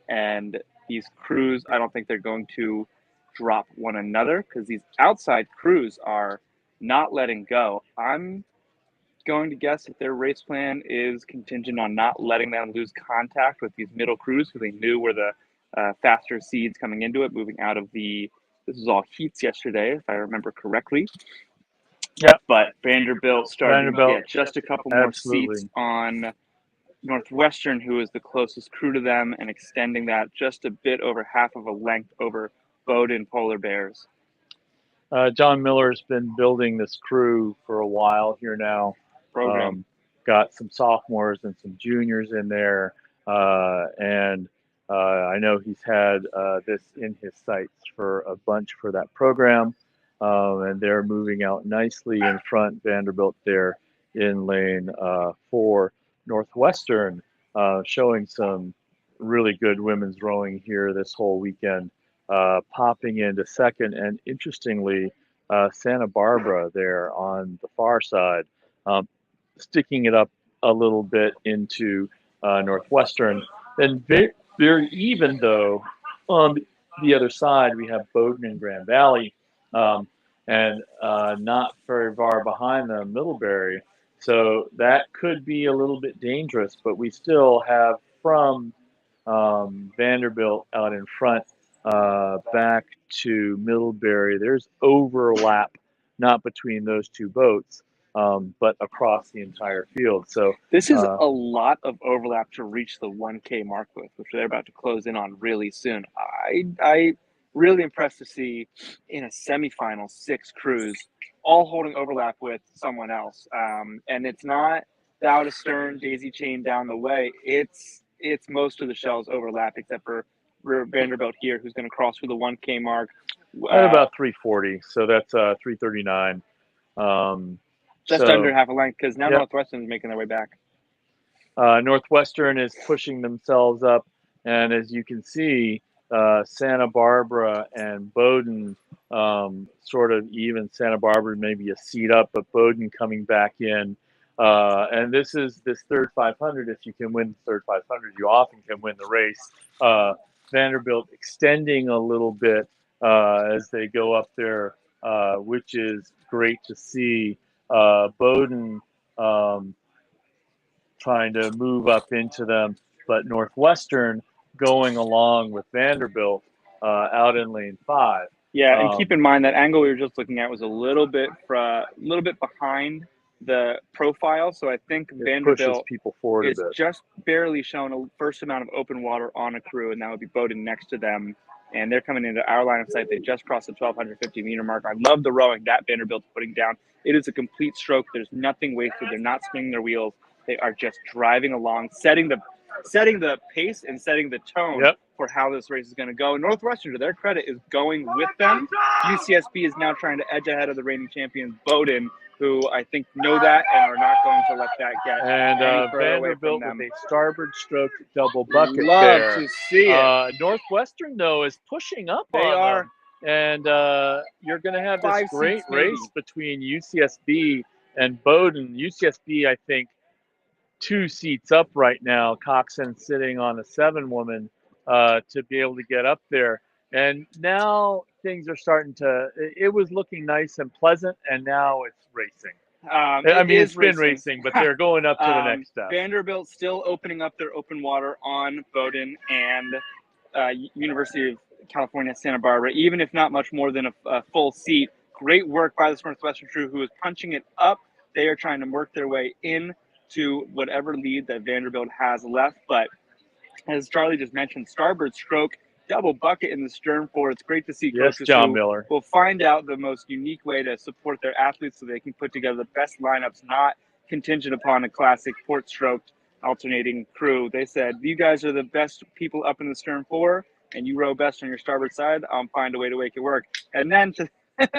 and these crews, I don't think they're going to drop one another because these outside crews are not letting go. I'm going to guess that their race plan is contingent on not letting them lose contact with these middle crews because they knew where the faster seeds coming into it, moving out of the – this was all heats yesterday, if I remember correctly. Yeah. But Vanderbilt starting to get just a couple more seats on Northwestern, who is the closest crew to them, and extending that just a bit over half of a length over Bowdoin Polar Bears. John Miller's been building this crew for a while here now. Got some sophomores and some juniors in there. And I know he's had this in his sights for a bunch for that program. And they're moving out nicely in front. Vanderbilt there in lane 4. Northwestern showing some really good women's rowing here this whole weekend. Popping into second, and interestingly, Santa Barbara there on the far side, sticking it up a little bit into Northwestern. And very even, though, on the other side, we have Bowdoin and Grand Valley, and not very far behind them, Middlebury. So that could be a little bit dangerous, but we still have from Vanderbilt out in front back to Middlebury. There's overlap, not between those two boats, but across the entire field. So this is a lot of overlap to reach the 1K mark with, which they're about to close in on really soon. I really impressed to see in a semifinal 6 crews all holding overlap with someone else, and it's not bow to stern, daisy chain down the way. It's most of the shells overlap except for Vanderbilt here, who's going to cross through the 1K mark at about 340. So that's 339. Just under half a length, because now Northwestern is making their way back. Northwestern is pushing themselves up, and as you can see, Santa Barbara and Bowdoin sort of even. Santa Barbara maybe a seat up, but Bowdoin coming back in. And this third 500. If you can win the third 500, you often can win the race. Vanderbilt extending a little bit as they go up there, which is great to see. Bowdoin trying to move up into them. but Northwestern going along with Vanderbilt out in lane 5. Yeah, and keep in mind that angle we were just looking at was a little bit behind the profile, so I think Vanderbilt pushes people forward is a bit. just barely showing a first amount of open water on a crew, and that would be Bowdoin next to them. And they're coming into our line of sight. They just crossed the 1,250 meter mark. I love the rowing that Vanderbilt's putting down. It is a complete stroke. There's nothing wasted. They're not spinning their wheels. They are just driving along, setting the pace and setting the tone for how this race is going to go. And Northwestern, to their credit, is going with them. UCSB is now trying to edge ahead of the reigning champions, Bowdoin, who I think know that and are not going to let that get any further away from them. With a starboard stroke double bucket Love there. to see it. Northwestern, though, is pushing up They on are. them. And you're going to have this 5 great seats, maybe. race between UCSB and Bowdoin. UCSB, I think, 2 seats up right now. Coxon sitting on a 7-woman to be able to get up there. And now things are starting to, it was looking nice and pleasant, and now it's racing. I mean, it's been racing, but they're going up to the next step. Vanderbilt still opening up their open water on Bowdoin and University of California, Santa Barbara, even if not much more than a full seat. Great work by this Northwestern crew who is punching it up. They are trying to work their way in to whatever lead that Vanderbilt has left. But as Charlie just mentioned, starboard stroke, double bucket in the stern forward. It's great to see coaches John who Miller will find out the most unique way to support their athletes so they can put together the best lineups, not contingent upon a classic port stroke alternating crew. They said, you guys are the best people up in the stern four, and you row best on your starboard side. I'll find a way to make it work. And then to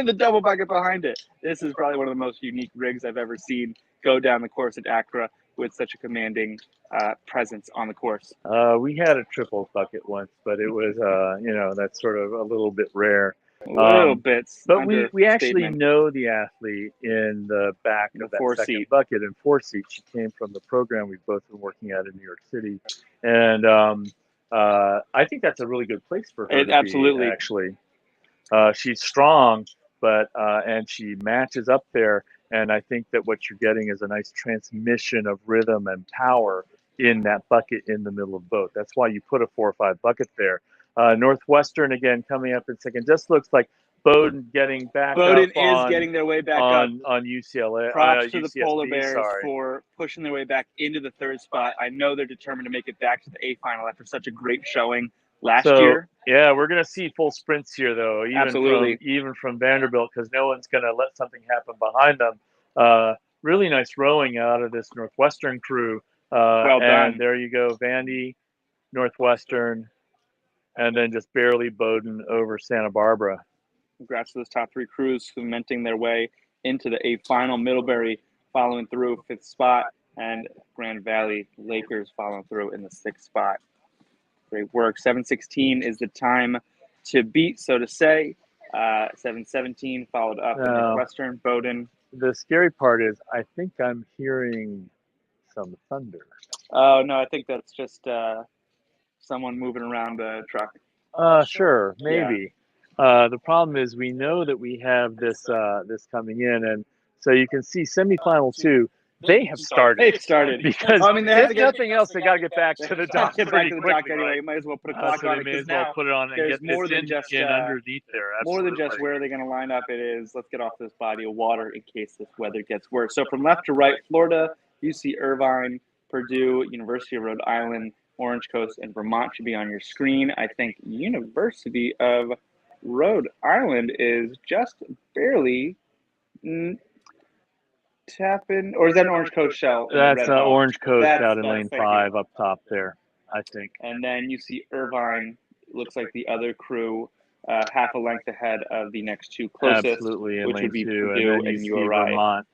the double bucket behind it. This is probably one of the most unique rigs I've ever seen go down the course at ACRA with such a commanding presence on the course. We had a triple bucket once, but it was, that's sort of a little bit rare. A little bit. But we actually know the athlete in the back of that second bucket in 4 seats. She came from the program we've both been working at in New York City. And I think that's a really good place for her to be, actually. She's strong, but and she matches up there. And I think that what you're getting is a nice transmission of rhythm and power in that bucket in the middle of the boat. That's why you put a 4 or 5 bucket there. Northwestern, again, coming up in second. Just looks like Bowdoin getting back Bowdoin is getting their way back up. On UCLA. Props to the Polar Bears for pushing their way back into the 3rd spot. I know they're determined to make it back to the A final after such a great showing last year. Yeah, we're going to see full sprints here, though, even from Vanderbilt, because no one's going to let something happen behind them. Really nice rowing out of this Northwestern crew. Well done. And there you go, Vandy, Northwestern, and then just barely Bowdoin over Santa Barbara. Congrats to those top 3 crews cementing their way into the A final. Middlebury following through 5th spot, and Grand Valley Lakers following through in the 6th spot. Great work. 7:16 is the time to beat, so to say. 7:17 followed up in Northwestern, Bowdoin. The scary part is I think I'm hearing some thunder. Oh, no, I think that's just someone moving around the truck. Sure, maybe. Yeah. The problem is we know that we have this coming in, and so you can see semifinal 2. They have started. They've started because I mean, they have if nothing else, they got to get back to the dock pretty quickly. Anyway. You might as well put a clock on it. They may as well put it on and get more this than just in underneath there. More than just where they're going to line up. It is let's get off this body of water in case this weather gets worse. So from left to right, Florida, UC Irvine, Purdue, University of Rhode Island, Orange Coast, and Vermont should be on your screen. I think University of Rhode Island is just barely tapping, or is that an Orange Coast shell? That's Orange Coast out in lane 5 up top there, I think. And then you see Irvine, looks like the other crew, half a length ahead of the next 2 closest. Absolutely, in which lane would be 2, Purdue and then you see URI. Vermont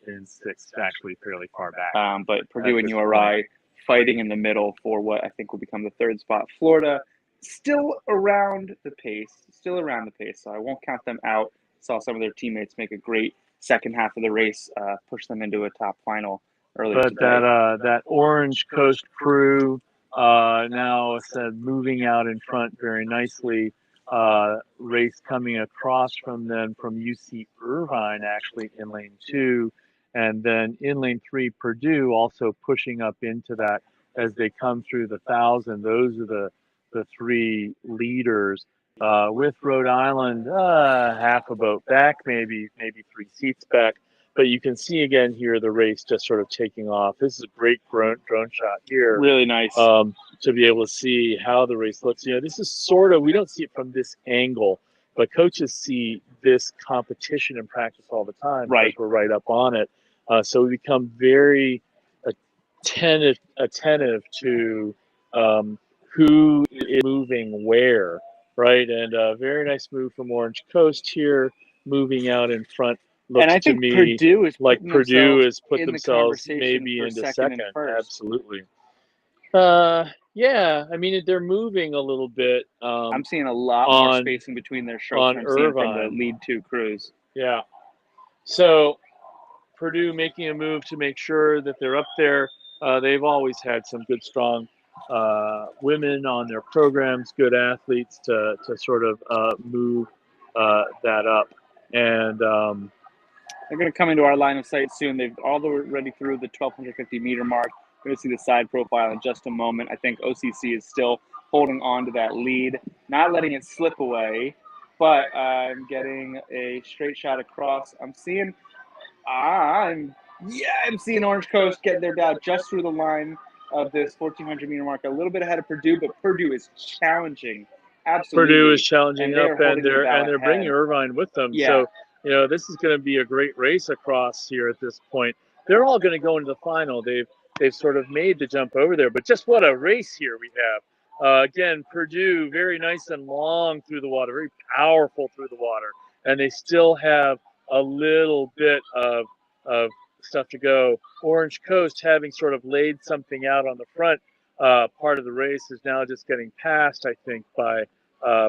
in 6th, actually fairly far back. But Purdue and URI fighting in the middle for what I think will become the 3rd spot. Florida still around the pace, so I won't count them out. Saw some of their teammates make a great second half of the race, push them into a top final earlier today. But that Orange Coast crew now moving out in front very nicely. Race coming across from them from UC Irvine, actually in lane 2, and then in lane 3, Purdue also pushing up into that as they come through the 1,000. Those are the three leaders. With Rhode Island, half a boat back, maybe 3 seats back. But you can see again here the race just sort of taking off. This is a great drone shot here. Really nice. To be able to see how the race looks. This is sort of, we don't see it from this angle, but coaches see this competition in practice all the time because we're right up on it. So we become very attentive to who is moving where, right? And a very nice move from Orange Coast here, moving out in front. Looks and I think to me Purdue is like Purdue has put in themselves the maybe into second. Absolutely. Yeah, I mean they're moving a little bit. I'm seeing a lot more spacing between their strokes than I'm seeing from the lead 2 crews. Yeah. So Purdue making a move to make sure that they're up there. They've always had some good, strong women on their programs, good athletes to sort of move that up. And they're going to come into our line of sight soon. They've already through the 1,250 meter mark. We're going to see the side profile in just a moment. I think OCC is still holding on to that lead, not letting it slip away, but I'm getting a straight shot across. I'm seeing Orange Coast get their down just through the line of this 1,400 meter mark, a little bit ahead of Purdue, but Purdue is challenging. Absolutely. Purdue is challenging and up, and they're bringing Irvine with them. Yeah. So this is going to be a great race across here at this point. They're all going to go into the final. They've sort of made the jump over there, but just what a race here we have. Again, Purdue very nice and long through the water, very powerful through the water, and they still have a little bit of stuff to go. Orange Coast, having sort of laid something out on the front part of the race, is now just getting passed, I think, by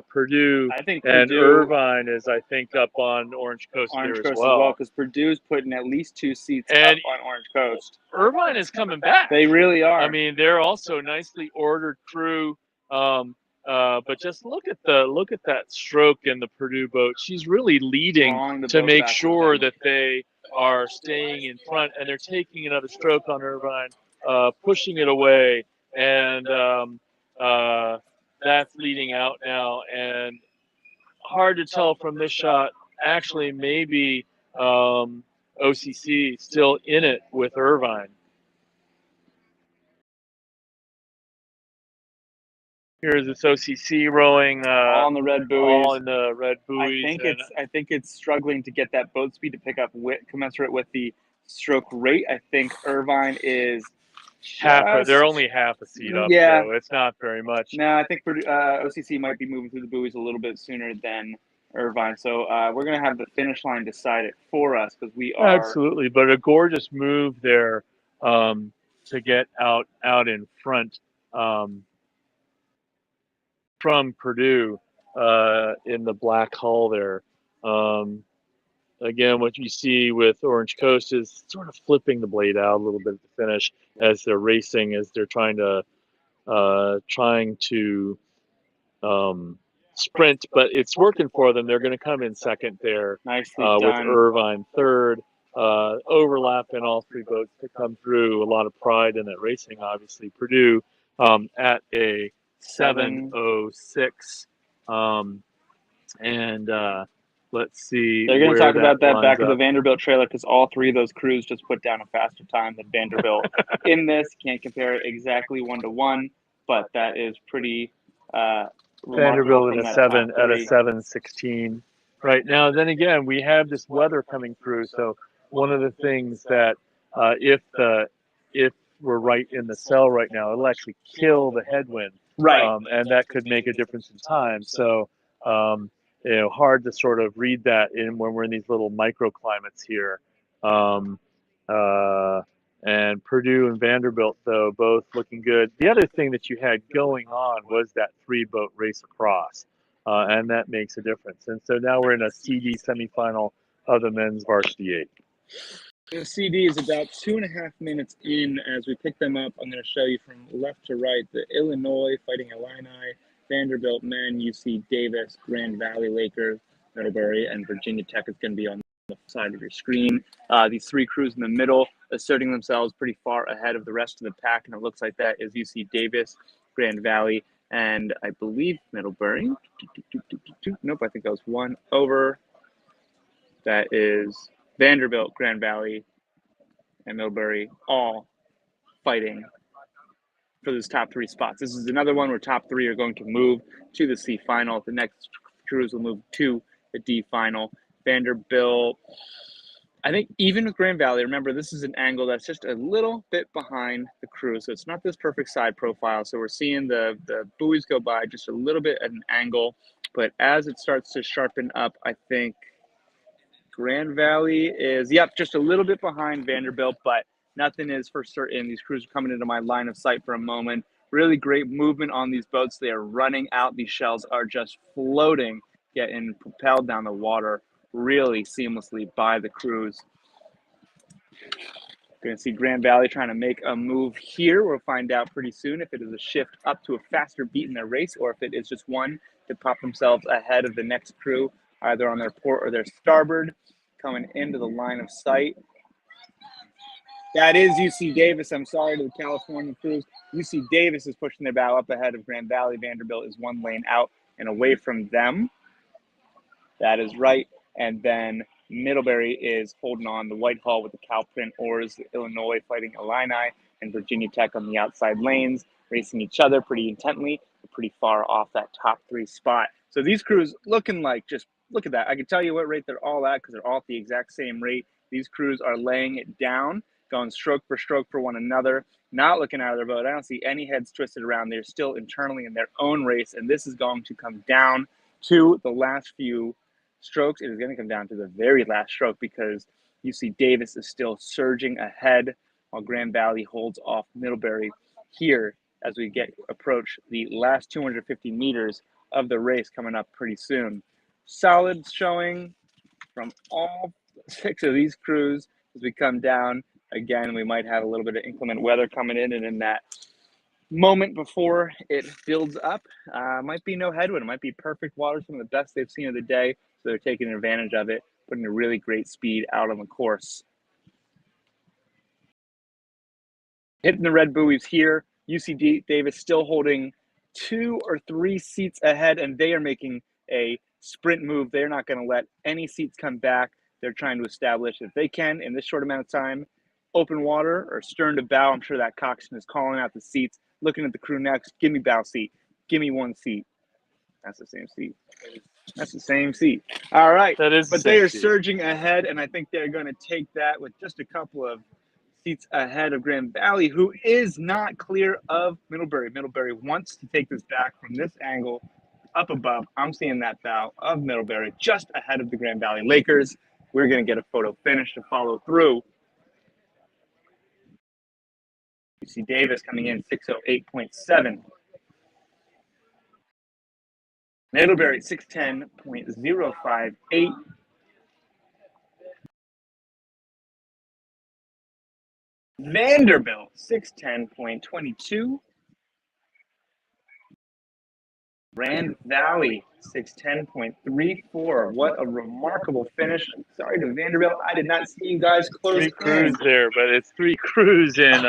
Purdue. I think and Purdue, Irvine is, I think, up on Orange Coast there as well. Because Purdue's putting at least 2 seats up on Orange Coast. Irvine is coming back. They really are. I mean, they're also nicely ordered crew. But just look at that stroke in the Purdue boat. She's really leading to make sure that they are staying in front, and they're taking another stroke on Irvine, pushing it away, and that's leading out now. And hard to tell from this shot. Actually, maybe OCC still in it with Irvine. Here's this OCC rowing all in the red buoys. All in the red buoys. I think it's struggling to get that boat speed to pick up commensurate with the stroke rate. I think Irvine is they're only half a seat up. Yeah, so it's not very much. No, I think OCC might be moving through the buoys a little bit sooner than Irvine. So we're going to have the finish line decided for us because we are absolutely. But a gorgeous move there to get out in front. From Purdue in the black hull there. Again, what you see with Orange Coast is sort of flipping the blade out a little bit at the finish as they're racing, as they're trying to sprint, but it's working for them. They're going to come in second there. Nicely done. With Irvine third. Overlap in all 3 boats to come through. A lot of pride in that racing, obviously. Purdue at a 7:06, and let's see. They're going to talk about that back of the Vanderbilt trailer because all 3 of those crews just put down a faster time than Vanderbilt in this. Can't compare it exactly 1-to-1, but that is pretty. Vanderbilt at a 7:16 right now. Then again, we have this weather coming through. So one of the things that if we're right in the cell right now, it'll actually kill the headwind. Right. And that could make a difference in time. So, hard to sort of read that when we're in these little microclimates here. And Purdue and Vanderbilt, though, both looking good. The other thing that you had going on was that 3-boat race across, and that makes a difference. And so now we're in a CD semifinal of the men's Varsity 8. The CD is about 2.5 minutes in as we pick them up. I'm going to show you from left to right the Illinois Fighting Illini, Vanderbilt men, UC Davis, Grand Valley Lakers, Middlebury, and Virginia Tech is going to be on the side of your screen. These three crews in the middle asserting themselves pretty far ahead of the rest of the pack, and it looks like that is UC Davis, Grand Valley, and I believe Middlebury. Nope, I think that was one over. That is Vanderbilt, Grand Valley, and Middlebury all fighting for those top three spots. This is another one where top three are going to move to the C final. The next crews will move to the D final. Vanderbilt, I think even with Grand Valley, remember this is an angle that's just a little bit behind the crew, so it's not this perfect side profile. So we're seeing the buoys go by just a little bit at an angle, but as it starts to sharpen up, I think Grand Valley is, just a little bit behind Vanderbilt, but nothing is for certain. These crews are coming into my line of sight for a moment. Really great movement on these boats. They are running out. These shells are just floating, getting propelled down the water really seamlessly by the crews. We're going to see Grand Valley trying to make a move here. We'll find out pretty soon if it is a shift up to a faster beat in their race or if it is just one to pop themselves ahead of the next crew, either on their port or their starboard, coming into the line of sight. That is UC Davis. I'm sorry to the California crews. UC Davis is pushing their bow up ahead of Grand Valley. Vanderbilt is one lane out and away from them. That is right. And then Middlebury is holding on the Whitehall with the cow print oars, Illinois fighting Illini, and Virginia Tech on the outside lanes, racing each other pretty intently, pretty far off that top three spot. So these crews looking like, just look at that. I can tell you what rate they're all at because they're all at the exact same rate. These crews are laying it down, going stroke for one another, not looking out of their boat. I don't see any heads twisted around. They're still internally in their own race, and this is going to come down to the last few strokes. It is going to come down to the very last stroke because UC Davis is still surging ahead while Grand Valley holds off Middlebury here as we approach the last 250 meters of the race coming up pretty soon. Solid showing from all six of these crews as we come down. Again, we might have a little bit of inclement weather coming in, and in that moment before it builds up, might be no headwind. It might be perfect water, some of the best they've seen of the day. So they're taking advantage of it, putting a really great speed out on the course. Hitting the red buoys here. UC Davis still holding 2 or 3 seats ahead, and they are making a sprint move. They're not going to let any seats come back. They're trying to establish, if they can, in this short amount of time, open water or stern to bow. I'm sure that coxswain is calling out the seats, looking at the crew next. Give me bow seat. Give me one seat. That's the same seat. That's the same seat. All right. That is, but they are surging ahead, and I think they're going to take that with just a couple of seats ahead of Grand Valley, who is not clear of Middlebury. Middlebury wants to take this back from this angle up above. I'm seeing that bow of Middlebury just ahead of the Grand Valley Lakers. We're going to get a photo finish to follow through. UC Davis coming in 608.7. Middlebury 610.058. Vanderbilt 610.22. Grand Valley 610.34. What a remarkable finish. Sorry to Vanderbilt. I did not see you guys close three crews there, but it's 3 crews in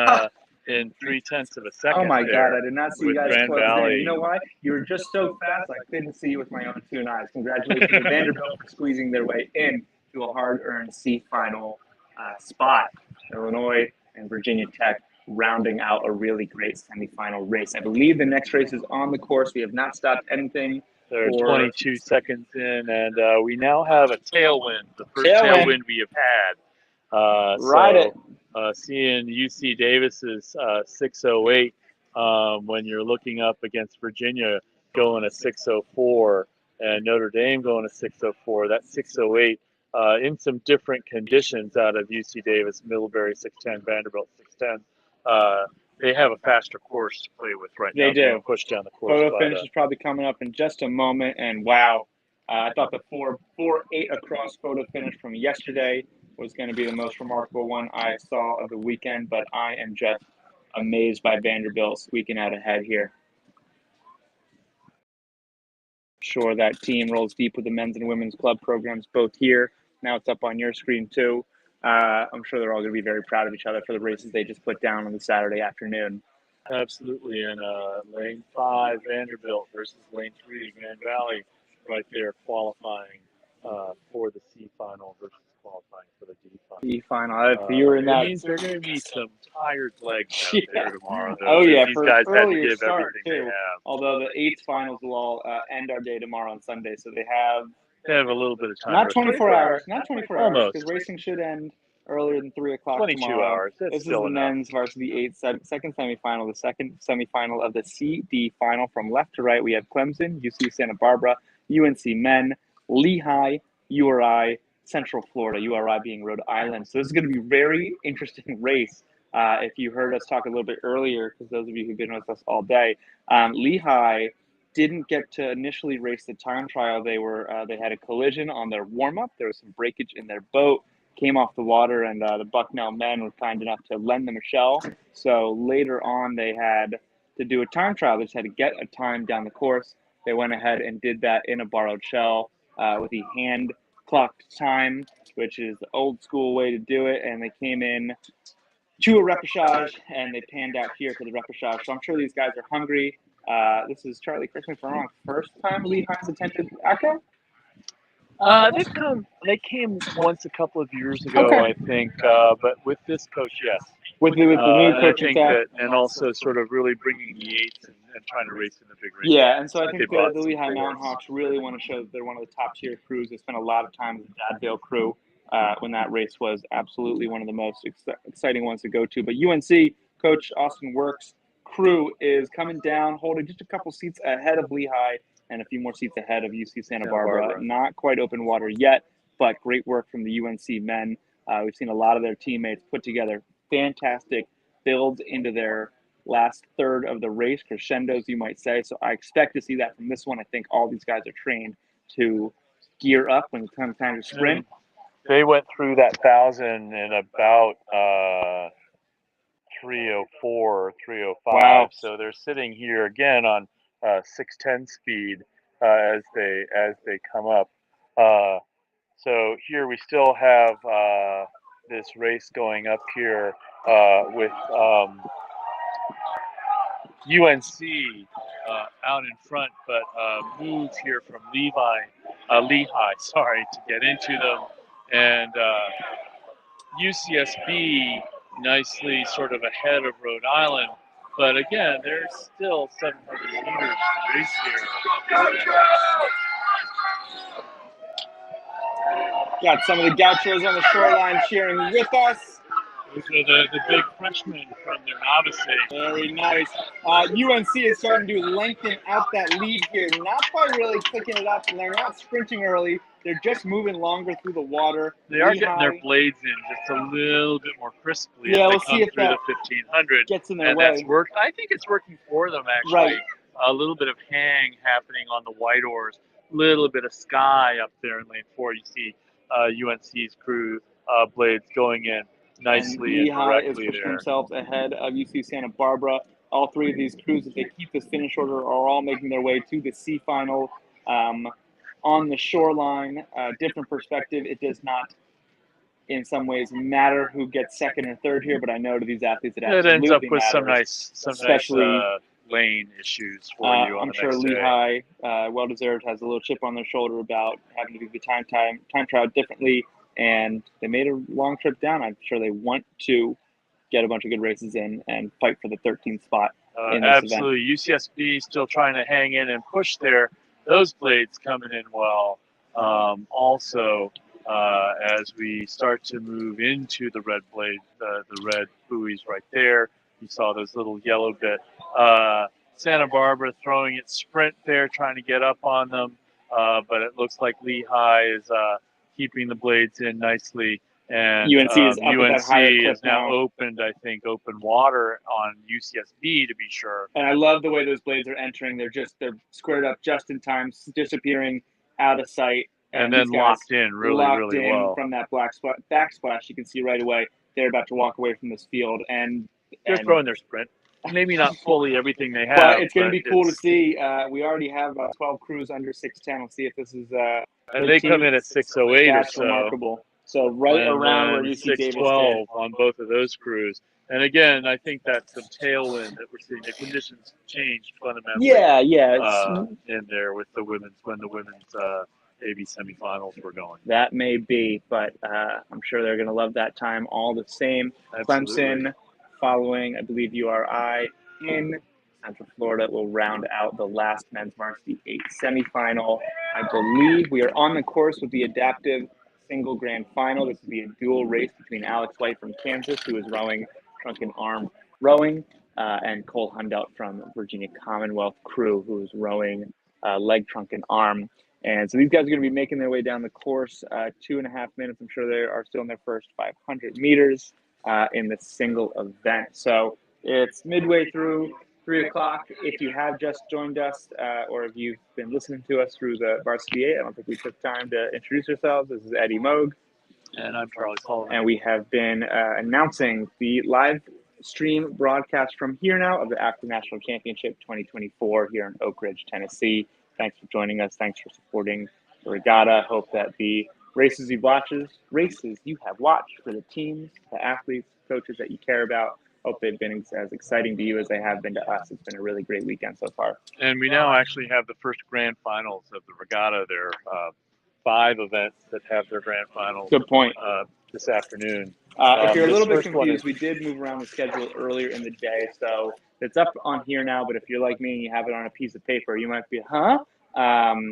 3/10 of a second. Oh my God, I did not see you guys Grand close Valley. in. You know why? You were just so fast, I couldn't see you with my own 2 eyes. Congratulations to Vanderbilt for squeezing their way in to a hard-earned C final spot. Illinois and Virginia Tech rounding out a really great semifinal race. I believe the next race is on the course. We have not stopped anything. They're 22 seconds in, and we now have a tailwind, the first tailwind we have had. Seeing UC Davis's 608 when you're looking up against Virginia going a 604 and Notre Dame going a 604, that 608 in some different conditions out of UC Davis, Middlebury 610, Vanderbilt 610. They have a faster course to play with right now. They do. Push down the course. Photo finish is probably coming up in just a moment, and wow, I thought the 4.8 across photo finish from yesterday was going to be the most remarkable one I saw of the weekend, but I am just amazed by Vanderbilt squeaking out ahead here. Sure, that team rolls deep with the men's and women's club programs both here. Now it's up on your screen too. I'm sure they're all going to be very proud of each other for the races they just put down on the Saturday afternoon. Absolutely. And lane 5, Vanderbilt versus lane 3, Grand Valley, right there qualifying for the C final versus qualifying for the D final. D final. If you were in that, it means they're going to be some tired legs out Yeah. there tomorrow. Oh yeah, these for guys had to earlier give start everything they too. have. Although the 8th finals will all end our day tomorrow on Sunday, so they have a little bit of time. not 24 hours, not 24 hours, Almost. because racing should end earlier than 3 o'clock 22 tomorrow. hours. That's This is still the enough. men's varsity 8 second semifinal, the second semifinal of the CD final. From left to right, we have Clemson, UC Santa Barbara, UNC Men, Lehigh, URI, Central Florida, URI being Rhode Island. So this is going to be a very interesting race. If you heard us talk a little bit earlier, because those of you who've been with us all day, Lehigh didn't get to initially race the time trial. They had a collision on their warm-up. There was some breakage in their boat, came off the water, and the Bucknell men were kind enough to lend them a shell. So later on, they had to do a time trial. They just had to get a time down the course. They went ahead and did that in a borrowed shell with the hand clocked time, which is the old school way to do it. And they came in to a repechage, and they panned out here for the repechage. So I'm sure these guys are hungry. This is Charlie, correct me if I'm wrong, first time Lehigh's attended ACRA? They came once a couple of years ago, Okay. I think, but with this coach, yes. With the new coaching staff. And also sort of really bringing the 8s and trying to race in the big race. Yeah, and so I think they brought the some Lehigh Mountain force. Hawks really want to show that they're one of the top tier crews. They spent a lot of time with the Dadville crew when that race was absolutely one of the most exciting ones to go to. But UNC coach Austin Works' crew is coming down, holding just a couple seats ahead of Lehigh and a few more seats ahead of UC Santa Barbara. Not quite open water yet, but great work from the UNC men. We've seen a lot of their teammates put together fantastic builds into their last third of the race, crescendos, you might say. So I expect to see that from this one. I think all these guys are trained to gear up when it comes time to sprint. They went through that 1,000 in about 3:04 or 3:05. Wow. So they're sitting here again on 6:10 speed as they come up. So here we still have this race going up here with UNC out in front, but moves here from Lehigh, to get into them, and UCSB nicely sort of ahead of Rhode Island, but again, there's still 700 meters to race here. Got some of the gauchos on the shoreline cheering with us. Those are the big freshmen from their Novice. Very nice. UNC is starting to lengthen out that lead here, not by really clicking it up, and they're not sprinting early. They're just moving longer through the water. They are getting their blades in just a little bit more crisply. Yeah, we'll see if that the 1500 gets in their and way. That's worked. I think it's working for them, actually. Right. A little bit of hang happening on the white oars, a little bit of sky up there in lane 4. You see UNC's crew blades going in nicely and directly is pushing themselves ahead of UC Santa Barbara. All three of these crews, if they keep this finish order, are all making their way to the C final. On the shoreline, different perspective. It does not, in some ways, matter who gets second or third here, but I know to these athletes it absolutely ends up with matters, some nice lane issues for you. I'm sure Lehigh, well-deserved, has a little chip on their shoulder about having to do the time trial differently, and they made a long trip down. I'm sure they want to get a bunch of good races in and fight for the 13th spot in this absolutely. event. UCSB still trying to hang in and push those blades coming in well. Also, as we start to move into the red blade, the red buoys right there, you saw those little yellow bit. Santa Barbara throwing its sprint there, trying to get up on them, but it looks like Lehigh is keeping the blades in nicely. And UNC is now open water on UCSB, to be sure. And I love the way those blades are entering. They're squared up just in time, disappearing out of sight. And then locked in really well. From that backsplash, you can see right away they're about to walk away from this field. And they're throwing their sprint. maybe not fully everything they have, but it's going to be cool to it's- see. We already have 12 crews under 610. We'll see if this is and they come in at 6:08 or that's so. remarkable. So right and around where then UC Davis 612 did. on both of those crews. And again, I think that's some tailwind that we're seeing. The conditions changed fundamentally Yeah. in there with the women's when the women's AB semifinals were going. That may be, but I'm sure they're going to love that time all the same. Absolutely. Clemson following, I believe, URI in Central Florida will round out the last men's varsity 8 semifinal. I believe we are on the course with the adaptive single grand final. This will be a dual race between Alex White from Kansas, who is rowing trunk and arm rowing, and Cole Hundelt from Virginia Commonwealth crew, who is rowing leg, trunk, and arm. And so these guys are going to be making their way down the course, 2.5 minutes. I'm sure they are still in their first 500 meters in the single event. So it's midway through 3 o'clock. If you have just joined us or if you've been listening to us through the Varsity 8, I don't think we took time to introduce ourselves. This is Eddie Moog. And I'm Charlie Sullivan. And we have been announcing the live stream broadcast from here now of the ACRA National Championship 2024 here in Oak Ridge, Tennessee. Thanks for joining us. Thanks for supporting the regatta. Hope that the races you have watched for the teams, the athletes, coaches that you care about, hope they've been as exciting to you as they have been to us. It's been a really great weekend so far. And we now actually have the first grand finals of the regatta. There are 5 events that have their grand finals. Good point. This afternoon. If you're a little bit confused, we did move around the schedule earlier in the day, so it's up on here now. But if you're like me and you have it on a piece of paper, you might be, huh?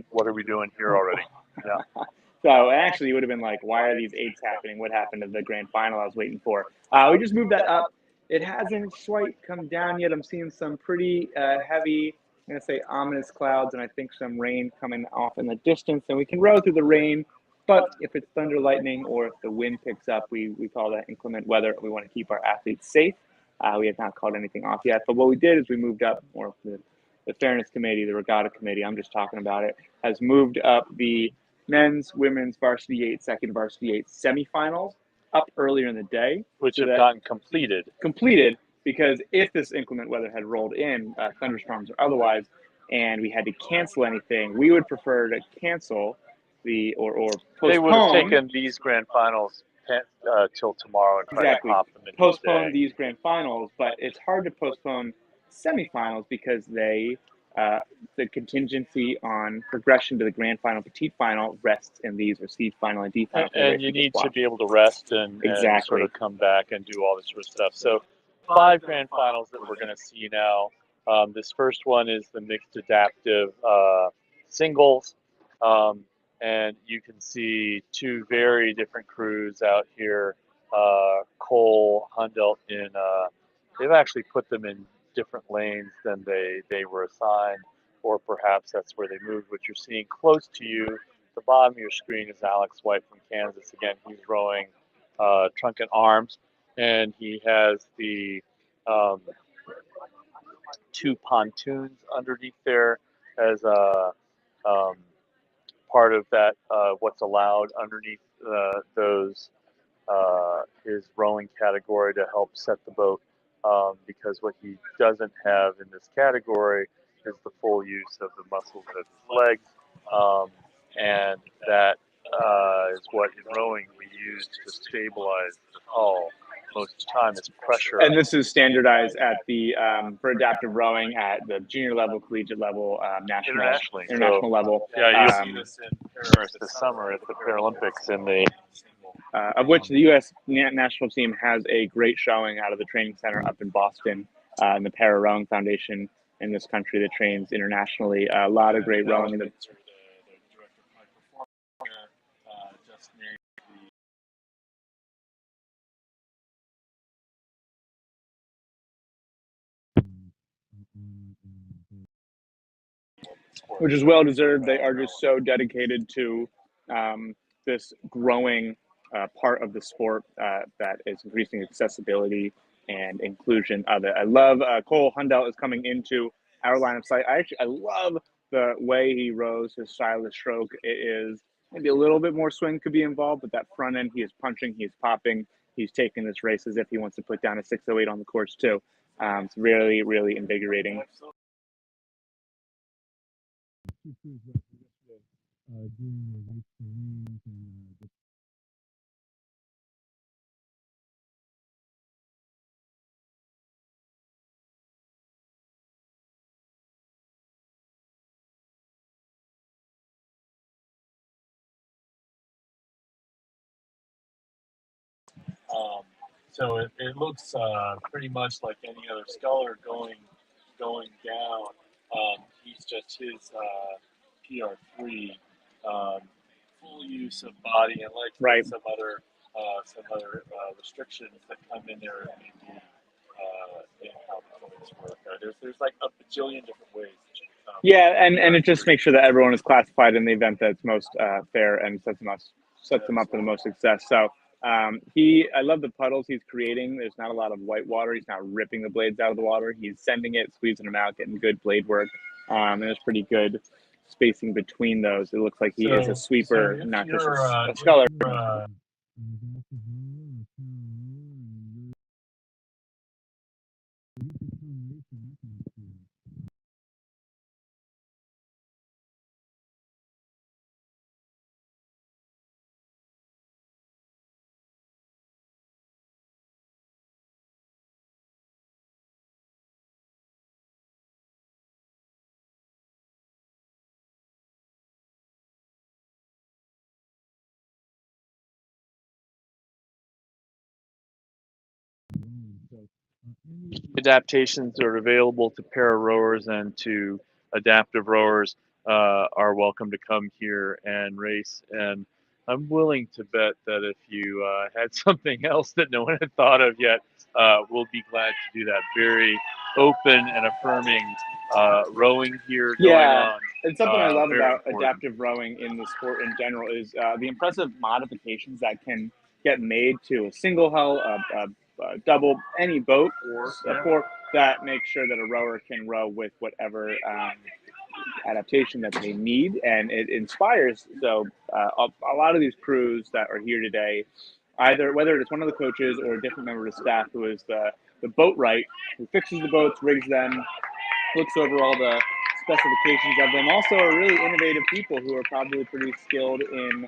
What are we doing here already? Yeah. So actually, you would have been like, why are these 8s happening? What happened to the grand final I was waiting for? We just moved that up. It hasn't quite come down yet. I'm seeing some pretty heavy, I'm going to say ominous clouds, and I think some rain coming off in the distance. And we can row through the rain. But if it's thunder, lightning, or if the wind picks up, we call that inclement weather. We want to keep our athletes safe. We have not called anything off yet. But what we did is we moved up more of the Fairness Committee, the Regatta Committee, I'm just talking about it, has moved up the men's, women's Varsity 8, second Varsity 8 semifinals up earlier in the day. Which have gotten completed. Completed, because if this inclement weather had rolled in, thunderstorms or otherwise, and we had to cancel anything, we would prefer to cancel or postpone. They would have taken these grand finals till tomorrow and try to pop them in postpone these grand finals, but it's hard to postpone semifinals because the contingency on progression to the grand final, petite final rests in these, or C final and D final. And you need to be able to rest and sort of come back and do all this sort of stuff. So 5 grand finals that we're going to see now. This first one is the mixed adaptive singles. And you can see 2 very different crews out here. Cole, Hundelt they've actually put them in different lanes than they were assigned, or perhaps that's where they moved. What you're seeing close to you, the bottom of your screen, is Alex White from Kansas. Again, he's rowing trunk and arms, and he has the 2 pontoons underneath there as a part of that, what's allowed underneath those his rowing category to help set the boat, because what he doesn't have in this category is the full use of the muscles of his legs, and that is what in rowing we use to stabilize the hull most of the time. It's pressure. And this is standardized at the for adaptive rowing at the junior level, collegiate level, international level. Yeah, you'll see this in Paris this summer at the Paralympics in the of which the U.S. national team has a great showing out of the training center up in Boston, and the Para Rowing Foundation in this country that trains internationally. A lot of great rowing. Which is well deserved. They are just so dedicated to this growing part of the sport that is increasing accessibility and inclusion of it. I love Cole Hundelt is coming into our line of sight. I love the way he rows, his stylish stroke. It is maybe a little bit more swing could be involved, but that front end, he is punching, he is popping, he's taking this race as if he wants to put down a 6:08 on the course too. It's really, really invigorating. So it looks pretty much like any other sculler going down. He's just his PR3, full use of body and legs, Right. with some other restrictions that come in there in how the points work. There's like a bajillion different ways that you can come. Yeah, and it just makes sure that everyone is classified in the event that's most fair and sets them up for the most success. So I love the puddles he's creating. There's not a lot of white water. He's not ripping the blades out of the water. He's sending it, squeezing them out, getting good blade work. And there's pretty good spacing between those. It looks like he is a sweeper, not just a sculler. Adaptations that are available to para rowers and to adaptive rowers are welcome to come here and race. And I'm willing to bet that if you had something else that no one had thought of yet, we'll be glad to do that. Very open and affirming rowing here going Yeah, on. and something I love Very about important. adaptive rowing in the sport in general is the impressive modifications that can get made to a single hull, a double, any boat, or that make sure that a rower can row with whatever adaptation that they need, and it inspires. So a lot of these crews that are here today, either whether it's one of the coaches or a different member of staff who is the boatwright, who fixes the boats, rigs them, looks over all the specifications of them. Also, are really innovative people who are probably pretty skilled in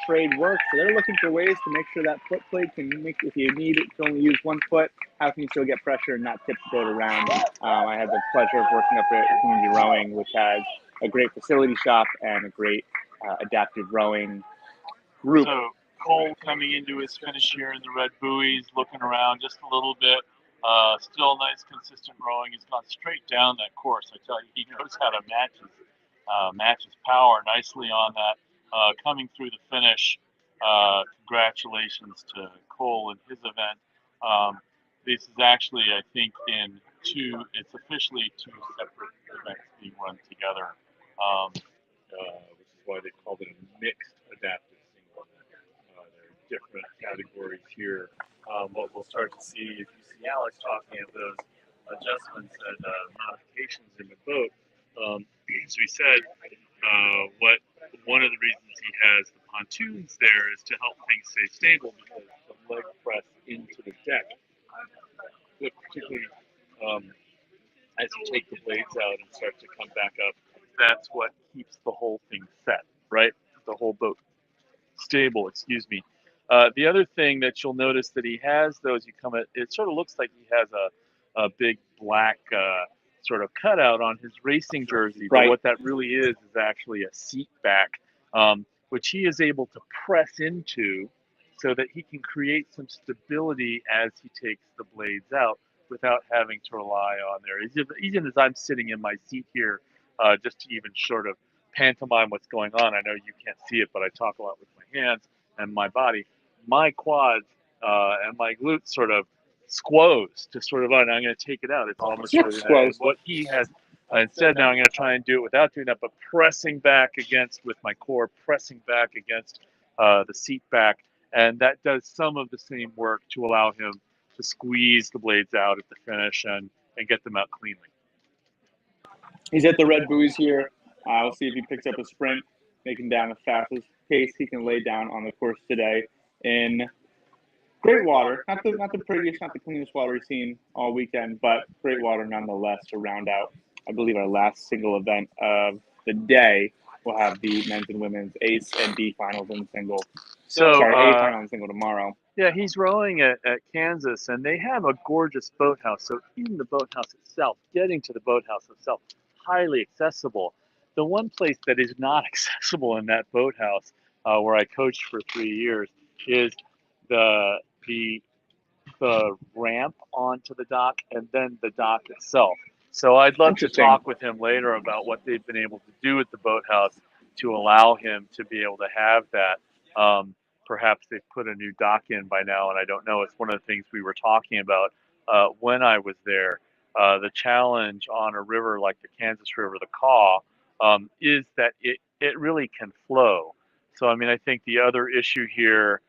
trade work. So they're looking for ways to make sure that foot plate can make, if you need it to only use one foot, how can you still get pressure and not tip the boat around? I had the pleasure of working up at Community Rowing, which has a great facility shop and a great adaptive rowing group. So Cole coming into his finish here in the red buoys, looking around just a little bit. Still nice, consistent rowing. He's gone straight down that course. I tell you, he knows how to match his power nicely on that. Coming through the finish, congratulations to Cole in his event. This is actually, I think, it's officially two separate events being run together, which is why they called it a mixed adaptive single event. There are different categories here. What we'll start to see, if you see Alex talking of those adjustments and modifications in the boat, as we said, one of the reasons he has the pontoons there is to help things stay stable because the leg press into the deck, particularly as you take the blades out and start to come back up, that's what keeps the whole thing set, right? The whole boat stable, excuse me. The other thing that you'll notice that he has, though, as you come at, it sort of looks like he has a big black sort of cutout on his racing jersey, but Right. what that really is actually a seat back, which he is able to press into so that he can create some stability as he takes the blades out without having to rely on there. Even as I'm sitting in my seat here, just to even sort of pantomime what's going on. I know you can't see it, but I talk a lot with my hands and my body. My quads and my glutes sort of squoze to sort of, oh, now I'm going to take it out. It's almost sort of what he has. Instead, now I'm going to try and do it without doing that, but pressing back against with my core, pressing back against the seat back. And that does some of the same work to allow him to squeeze the blades out at the finish and get them out cleanly. He's at the red buoys here. We'll see if he picks up a sprint, making down the fastest pace he can lay down on the course today in Great water, not the prettiest, not the cleanest water we've seen all weekend, but great water nonetheless to round out, I believe, our last single event of the day. We'll have the men's and women's ace and B finals in single. So, Sorry, A final and single tomorrow. Yeah, he's rowing at Kansas, and they have a gorgeous boathouse. So in the boathouse itself, getting to the boathouse itself, highly accessible. The one place that is not accessible in that boathouse, where I coached for 3 years, is the the ramp onto the dock and then the dock itself. So I'd love to talk with him later about what they've been able to do at the boathouse to allow him to be able to have that. Perhaps they've put a new dock in by now, and I don't know. It's one of the things we were talking about when I was there. The challenge on a river like the Kansas River, the Kaw, is that it really can flow. So, I mean, I think the other issue here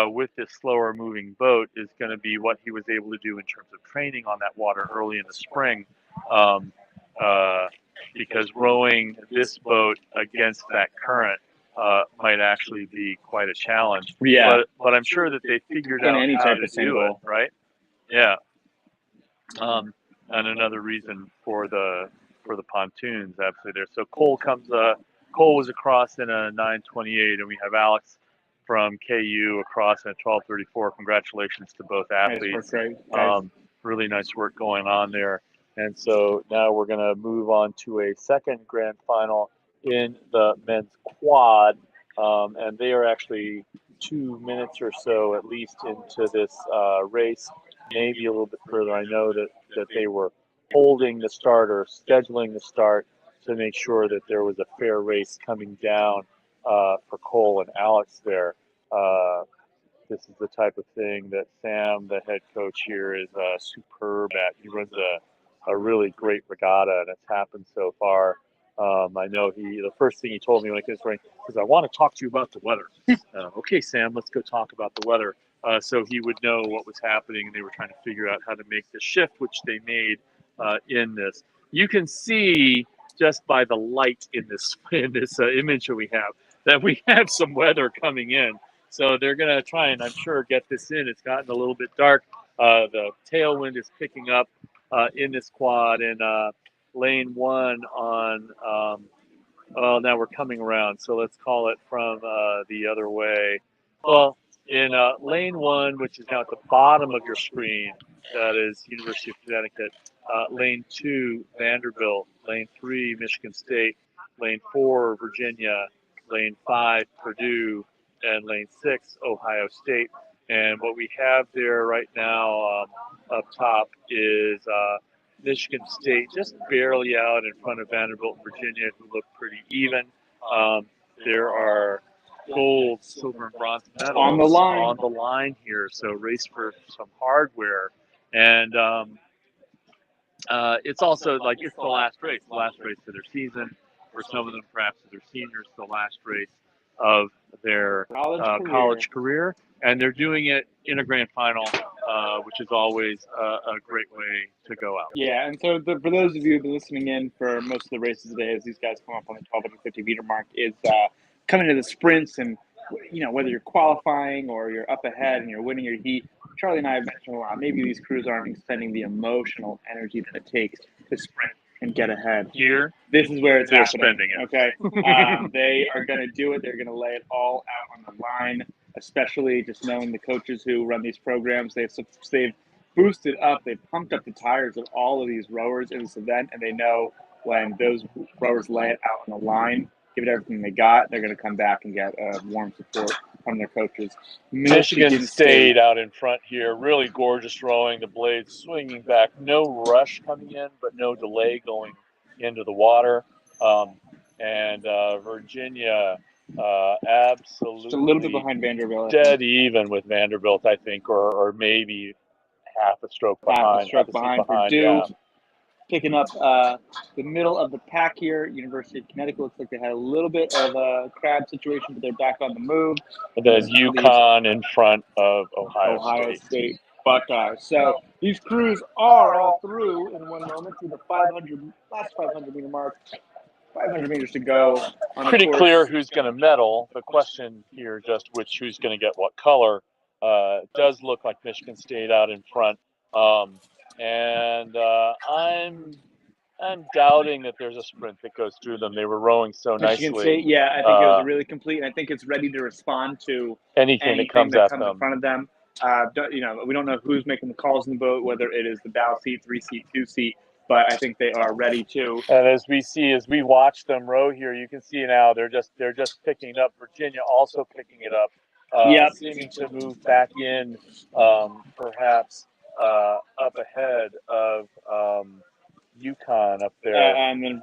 with this slower moving boat is going to be what he was able to do in terms of training on that water early in the spring. Because rowing this boat against that current might actually be quite a challenge. Yeah. But I'm sure that they figured out any how type to of do single. it, right? Yeah. And another reason for the pontoons absolutely there. So Cole was across in a 9:28, and we have Alex from KU across in a 12:34. Congratulations to both athletes. Really nice work going on there. And so now we're going to move on to a second grand final in the men's quad. And they are actually 2 minutes or so at least into this race, maybe a little bit further. I know that they were holding the start or scheduling the start to make sure that there was a fair race coming down for Cole and Alex there. This is the type of thing that Sam, the head coach here, is superb at. He runs a really great regatta, and it's happened so far. I know the first thing he told me when I came to the ring is, I want to talk to you about the weather. Okay, Sam, let's go talk about the weather. So he would know what was happening, and they were trying to figure out how to make the shift, which they made in this. You can see just by the light in this image that we have some weather coming in. So they're going to try and, I'm sure, get this in. It's gotten a little bit dark. The tailwind is picking up in this quad, and lane one on, well, now we're coming around. So let's call it from the other way. Well, in lane one, which is now at the bottom of your screen, that is University of Connecticut. Lane two, Vanderbilt. Lane three, Michigan State. Lane four, Virginia. Lane five, Purdue. And lane six, Ohio State. And what we have there right now up top is Michigan State just barely out in front of Vanderbilt and Virginia, who look pretty even. There are gold, silver, and bronze medals on the line here. So race for some hardware. And it's also like it's the last race of their season. For some of them, perhaps their seniors, the last race of their college career, and they're doing it in a grand final, which is always a great way to go out. Yeah, and so for those of you who've been listening in for most of the races today, as these guys come up on the 1250 meter mark, is coming to the sprints, and whether you're qualifying or you're up ahead and you're winning your heat. Charlie and I have mentioned a lot. Maybe these crews aren't expending the emotional energy that it takes to sprint and get ahead. Here, this is where they're spending it. Okay, they are going to do it. They're going to lay it all out on the line. Especially just knowing the coaches who run these programs, they've boosted up, they've pumped up the tires of all of these rowers in this event, and they know when those rowers lay it out on the line, give it everything they got, they're going to come back and get warm support from their coaches. Michigan State out in front here, really gorgeous rowing, the blades swinging back, no rush coming in, but no delay going into the water. And Virginia, absolutely just a little bit behind Vanderbilt. Dead even with Vanderbilt, I think, or maybe half a stroke behind. Purdue. Yeah. Picking up the middle of the pack here. University of Connecticut looks like they had a little bit of a crab situation, but they're back on the move. And then UConn in front of Ohio State Buckeyes. So these crews are all through in one moment through the last 500 meter mark. 500 meters to go. Pretty clear who's going to medal. The question here just who's going to get what color. does look like Michigan State out in front. And I'm doubting that there's a sprint that goes through them. They were rowing so Michigan nicely. State, yeah, I think it was really complete, and I think it's ready to respond to anything that comes in at them. front of them. We don't know who's making the calls in the boat, whether it is the bow seat, 3-seat, 2-seat, but I think they are ready to. And as we watch them row here, you can see now they're just picking it up. Virginia also picking it up, seeming to move back in, perhaps up ahead of UConn up there. And then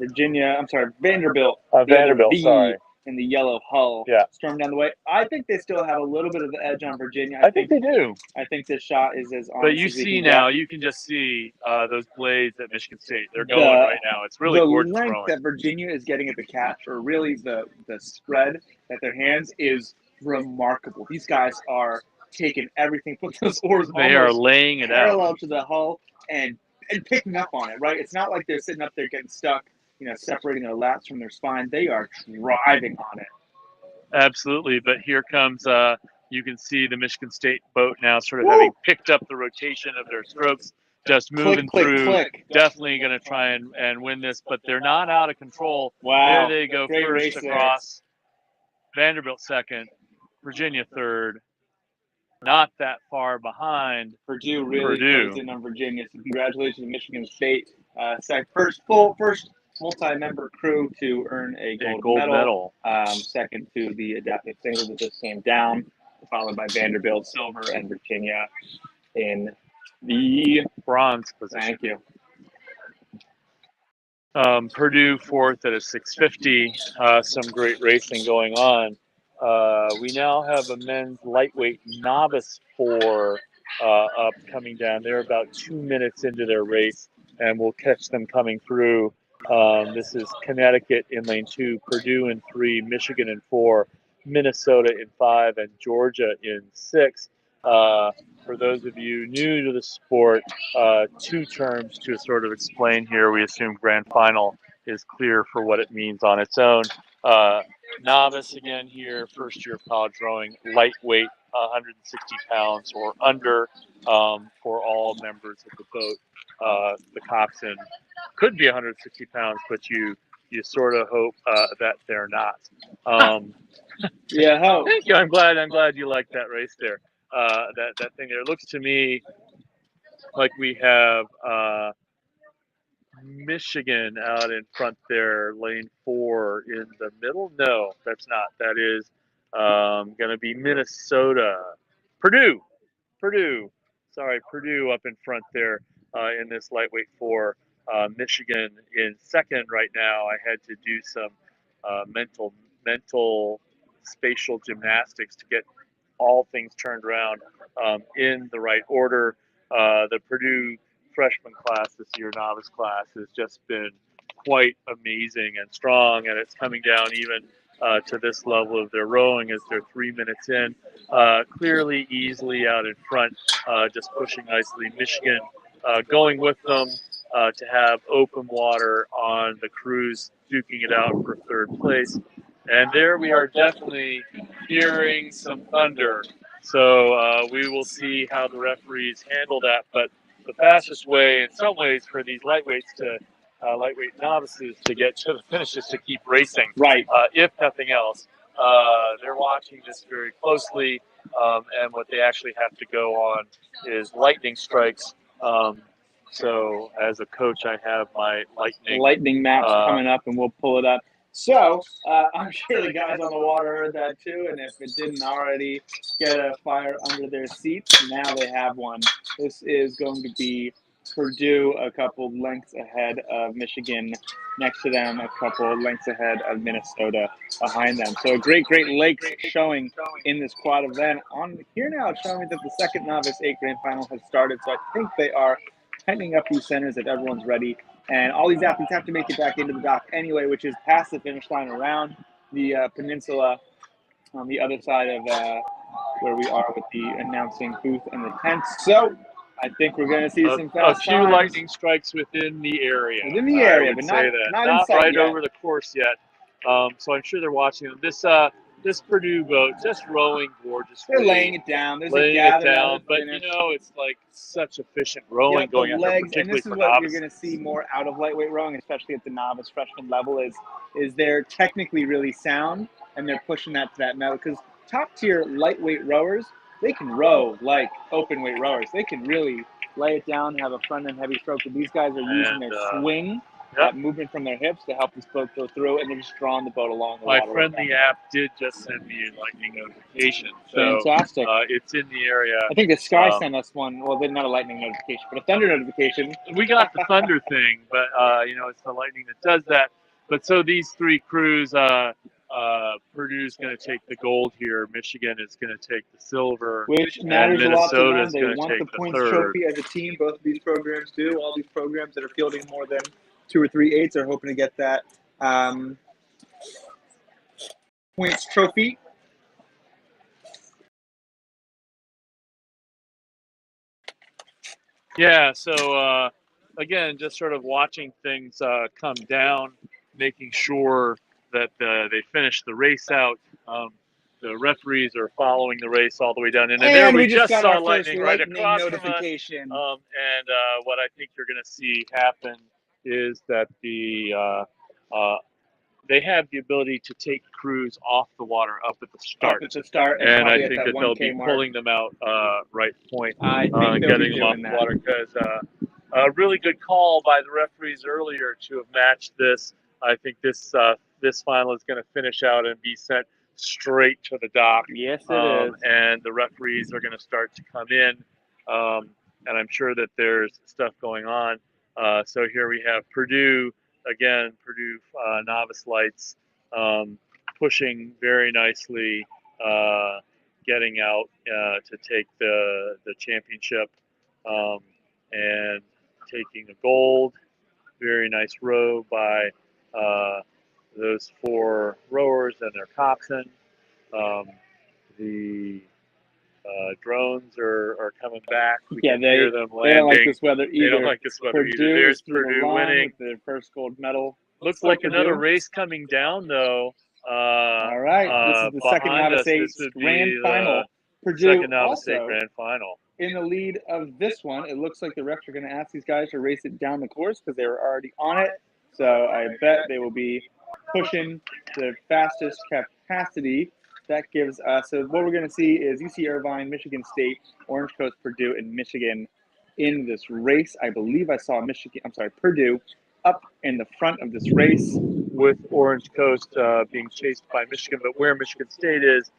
Vanderbilt. Vanderbilt, sorry. In the yellow hull, storm down the way. I think they still have a little bit of the edge on Virginia. I think they do. I think this shot is as honest But you as see now, you can just see those blades at Michigan State. They're going right now. It's really gorgeous the length rowing. that Virginia is getting at the catch, or really the spread at their hands, is remarkable. These guys are taking everything, put those oars they are laying it parallel to the hull and picking up on it, right? It's not like they're sitting up there getting stuck, separating their lats from their spine. They are driving on it. Absolutely, but here comes, you can see the Michigan State boat now sort of having picked up the rotation of their strokes, just moving through. Definitely going to try and win this, but they're not out of control. Wow. There they go, Great first across. Vanderbilt second, Virginia third. Not that far behind. Purdue really closed in on Virginia, so congratulations to Michigan State. First multi-member crew to earn a gold medal. Second to the adaptive singles that just came down, followed by Vanderbilt silver and Virginia in the bronze position. Thank you. Purdue fourth at a 650. Some great racing going on. We now have a men's lightweight novice 4 up coming down. They're about 2 minutes into their race, and we'll catch them coming through. This is Connecticut in lane 2, Purdue in 3, Michigan in 4, Minnesota in 5, and Georgia in 6. For those of you new to the sport, 2 terms to sort of explain here. We assume grand final is clear for what it means on its own. Novice again here, first year of college rowing, lightweight, 160 pounds or under for all members of the boat. The coxswain could be 160 pounds, but you sort of hope that they're not. Yeah, hope. Thank you. I'm glad you liked that race there. That thing there. It looks to me like we have Michigan out in front there, lane 4 in the middle. No, that's not. That is going to be Minnesota. Purdue. Sorry, Purdue up in front there in this lightweight 4. Michigan in second right now. I had to do some mental spatial gymnastics to get all things turned around in the right order. The Purdue freshman class this year, novice class, has just been quite amazing and strong, and it's coming down even to this level of their rowing as they're 3 minutes in. Clearly, easily out in front, just pushing nicely. Michigan going with them to have open water on the cruise, duking it out for third place. And there we are definitely hearing some thunder. So we will see how the referees handle that. But the fastest way, in some ways, for these lightweights to lightweight novices to get to the finish is to keep racing. Right. If nothing else, they're watching this very closely, and what they actually have to go on is lightning strikes. So as a coach, I have my lightning maps coming up, and we'll pull it up. So I'm sure the guys on the water heard that too, and if it didn't already get a fire under their seats, now they have one. This is going to be Purdue a couple lengths ahead of Michigan, next to them a couple lengths ahead of Minnesota behind them. So a great Lakes showing in this quad event. On here now, it's showing me that the second novice 8 grand final has started, so I think they are tightening up these centers if everyone's ready. And all these athletes have to make it back into the dock anyway, which is past the finish line around the peninsula on the other side of where we are with the announcing booth and the tents. So I think we're going to see some fast a few times. Lightning strikes within the area. Within the area, but not right inside yet. over the course yet. So I'm sure they're watching them. This this Purdue boat just rowing gorgeously. They're laying it down. There's a laying it gather down, at the but finish. it's like such efficient rowing Yep, going the out there, legs, and particularly this is for what you're novices. going to see more out of lightweight rowing, especially at the novice freshman level, is they're technically really sound, and they're pushing that to that metal. Because top tier lightweight rowers, they can row like open weight rowers. They can really lay it down, have a front end heavy stroke. But these guys are using their swing, Yep. that movement from their hips to help this boat go through, and they're just drawing the boat along the My water. friendly app did just send me a lightning notification, so Fantastic. it's in the area. I think the Sky sent us one. Well, they're not a lightning notification, but a thunder notification. We got the thunder thing, but it's the lightning that does that. But so these three crews, Purdue's going to take the gold here. Michigan is going to take the silver, which matters and a lot to them. Minnesota's They going to want take the the points third. trophy as a team. Both of these programs do. All these programs that are fielding more than 2 or 3 eights are hoping to get that points trophy. Yeah, so again, just sort of watching things come down, making sure that they finish the race out. The referees are following the race all the way down, and there we just got saw our lightning first right lightning across notification. from us. And what I think you're going to see happen is that they have the ability to take crews off the water up at the start. And I think that they'll be pulling them out right point, I think getting them off the water, because a really good call by the referees earlier to have matched this. I think this final is going to finish out and be sent straight to the dock. Yes, it is. And the referees are going to start to come in, and I'm sure that there's stuff going on. So here we have Purdue. Again, Purdue novice lights pushing very nicely, getting out to take the championship, and taking the gold. Very nice row by those 4 rowers and their coxswain. The drones are coming back. We can hear them landing. They don't like this weather either. They don't like this weather either. There's Purdue winning with their first gold medal. Looks like another race coming down, though. All right, this is the second Novice 8 grand final. Purdue second Novice 8 grand final. In the lead of this one. It looks like the refs are going to ask these guys to race it down the course because they were already on it. So I bet they will be pushing the fastest capacity. That gives us, so what we're going to see is UC Irvine, Michigan State, Orange Coast, Purdue, and Michigan in this race. I believe I saw Purdue up in the front of this race, with Orange Coast being chased by Michigan, but where Michigan State is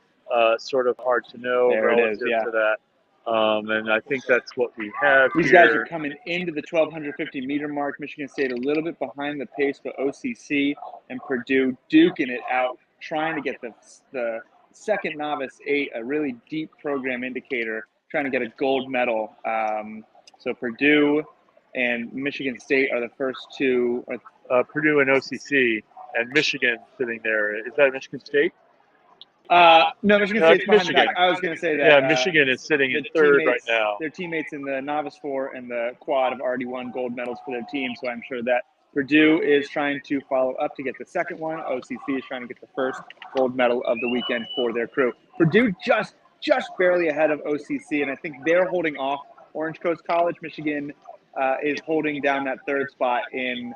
sort of hard to know relative to that. And I think that's what we have. These guys are coming into the 1,250 meter mark. Michigan State a little bit behind the pace, but OCC and Purdue duking it out, trying to get the second Novice 8, a really deep program indicator, trying to get a gold medal. So Purdue and Michigan State are the first two. Purdue and OCC, and Michigan sitting there. Is that Michigan State? No, Michigan State's behind the pack. I was going to say that. Yeah, Michigan is sitting in third right now. Their teammates in the Novice 4 and the quad have already won gold medals for their team, so I'm sure that Purdue is trying to follow up to get the second one. OCC is trying to get the first gold medal of the weekend for their crew. Purdue just barely ahead of OCC, and I think they're holding off Orange Coast College. Michigan is holding down that third spot in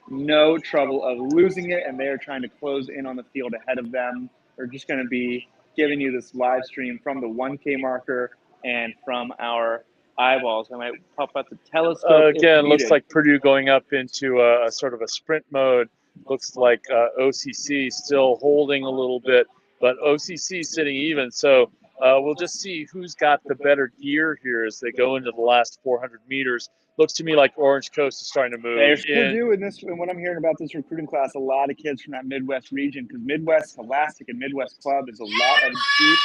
no trouble of losing it, and they are trying to close in on the field ahead of them. We're just going to be giving you this live stream from the 1K marker and from our eyeballs. I might pop out the telescope. Again, looks like Purdue going up into a sort of a sprint mode. Looks like OCC still holding a little bit, but OCC sitting even. So we'll just see who's got the better gear here as they go into the last 400 meters. Looks to me like Orange Coast is starting to move. There's Purdue in this, and what I'm hearing about this recruiting class, a lot of kids from that Midwest region, because Midwest Scholastic and Midwest Club is a lot of deep,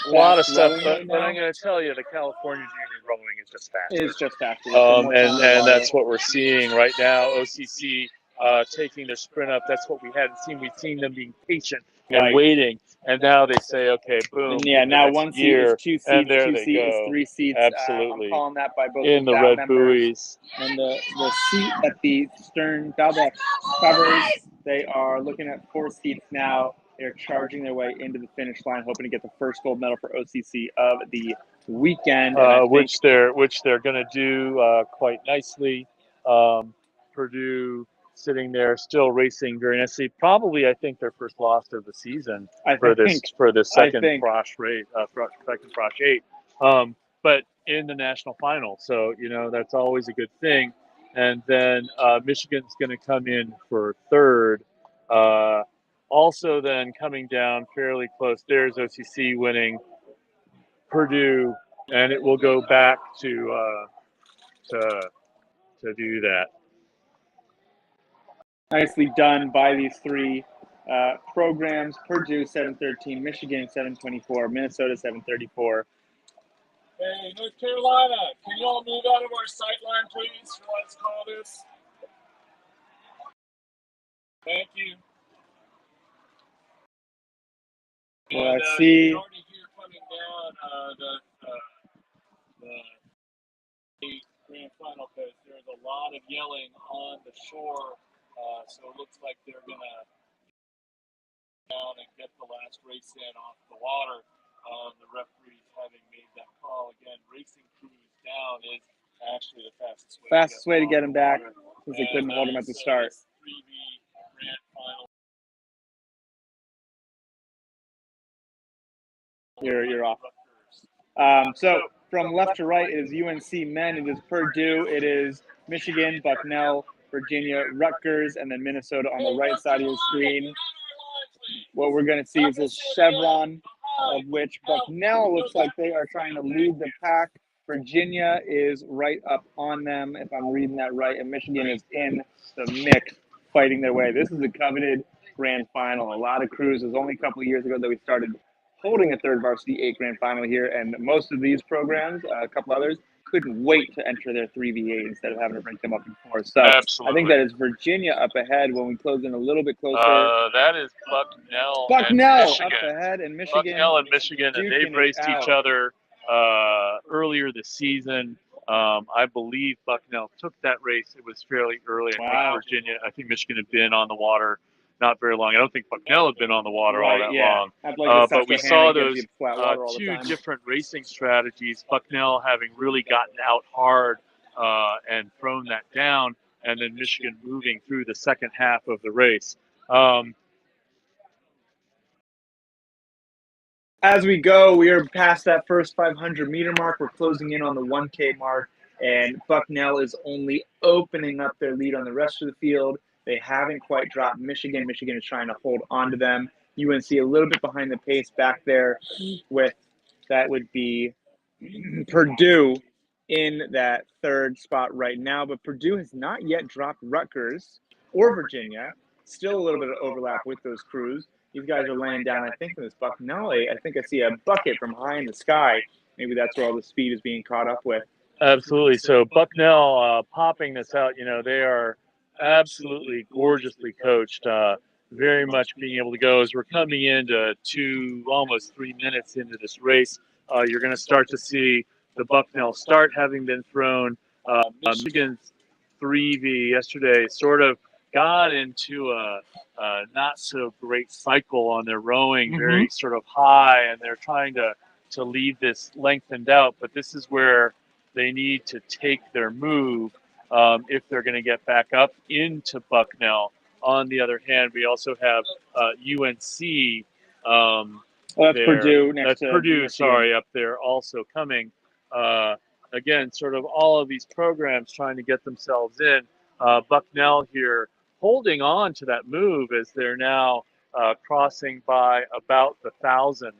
a lot of stuff. But I'm going to tell you, the California junior rowing is just faster. It's just faster. And that's what we're seeing right now. OCC taking their sprint up. That's what we hadn't seen. We've seen them being patient and waiting. And now they say, okay, boom. And yeah, now 1 seat is 2 seats, and there 2 they seats go. is 3 seats. Absolutely. I'm calling that by both in the red buoys. And the seat at the stern bow deck covers, they are looking at 4 seats now. They're charging their way into the finish line, hoping to get the first gold medal for OCC of the weekend. Which they're going to do quite nicely. Purdue sitting there still racing very nicely. Probably, I think, their first loss of the season for this second Frosh rate, second Frosh 8. But in the national final, so that's always a good thing. And then Michigan's going to come in for third. Also, then coming down fairly close, there's OCC winning, Purdue, and it will go back to do that. Nicely done by these three programs. Purdue 7:13, Michigan 7:24, Minnesota 7:34. Hey, North Carolina, can you all move out of our sight line, please, for let's call this? Thank you. Well, let's see. Already here coming down the grand final, because there's a lot of yelling on the shore, so it looks like they're going to down and get the last race in off the water. The referees having made that call again. Racing crews down is actually the fastest way to get him back, since they couldn't hold him at the start. 3V grand final. You're off. So from left to right, it is UNC men, it is Purdue, it is Michigan, Bucknell, Virginia, Rutgers, and then Minnesota on the right side of your screen. What we're going to see is this chevron, of which Bucknell looks like they are trying to lead the pack. Virginia is right up on them, if I'm reading that right, and Michigan is in the mix, fighting their way. This is a coveted grand final. A lot of crews. It was only a couple of years ago that we started holding a third Varsity 8 grand final here, and most of these programs, a couple others, couldn't wait to enter their 3v8 instead of having to break them up in 4. So absolutely. I think that is Virginia up ahead when we close in a little bit closer. That is Bucknell and Michigan. Up ahead, and Michigan. Bucknell and Michigan, and they've raced each other earlier this season. I believe Bucknell took that race. It was fairly early. I think Michigan had been on the water not very long. I don't think Bucknell had been on the water all that long. But we saw those two different racing strategies. Bucknell having really gotten out hard and thrown that down, and then Michigan moving through the second half of the race. As we go, we are past that first 500-meter mark. We're closing in on the 1K mark, and Bucknell is only opening up their lead on the rest of the field. They haven't quite dropped Michigan. Michigan is trying to hold on to them. UNC a little bit behind the pace back there with, that would be Purdue in that third spot right now. But Purdue has not yet dropped Rutgers or Virginia. Still a little bit of overlap with those crews. These guys are laying down, I think, in this Bucknell. I think I see a bucket from high in the sky. Maybe that's where all the speed is being caught up with. Absolutely. So Bucknell popping this out, they are absolutely gorgeously coached, very much being able to go. As we're coming into almost 3 minutes into this race, you're going to start to see the Bucknell start having been thrown. Michigan's 3V yesterday sort of got into a not so great cycle on their rowing, very sort of high, and they're trying to leave this lengthened out. But this is where they need to take their move if they're going to get back up into Bucknell. On the other hand, we also have UNC. That's Purdue. That's Purdue, up there also coming. Again, sort of all of these programs trying to get themselves in. Bucknell here holding on to that move as they're now crossing by about the 1,000.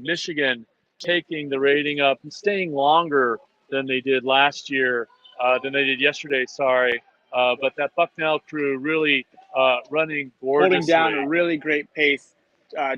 Michigan taking the rating up and staying longer than they did yesterday, but that Bucknell crew really running gorgeously. Holding down a really great pace,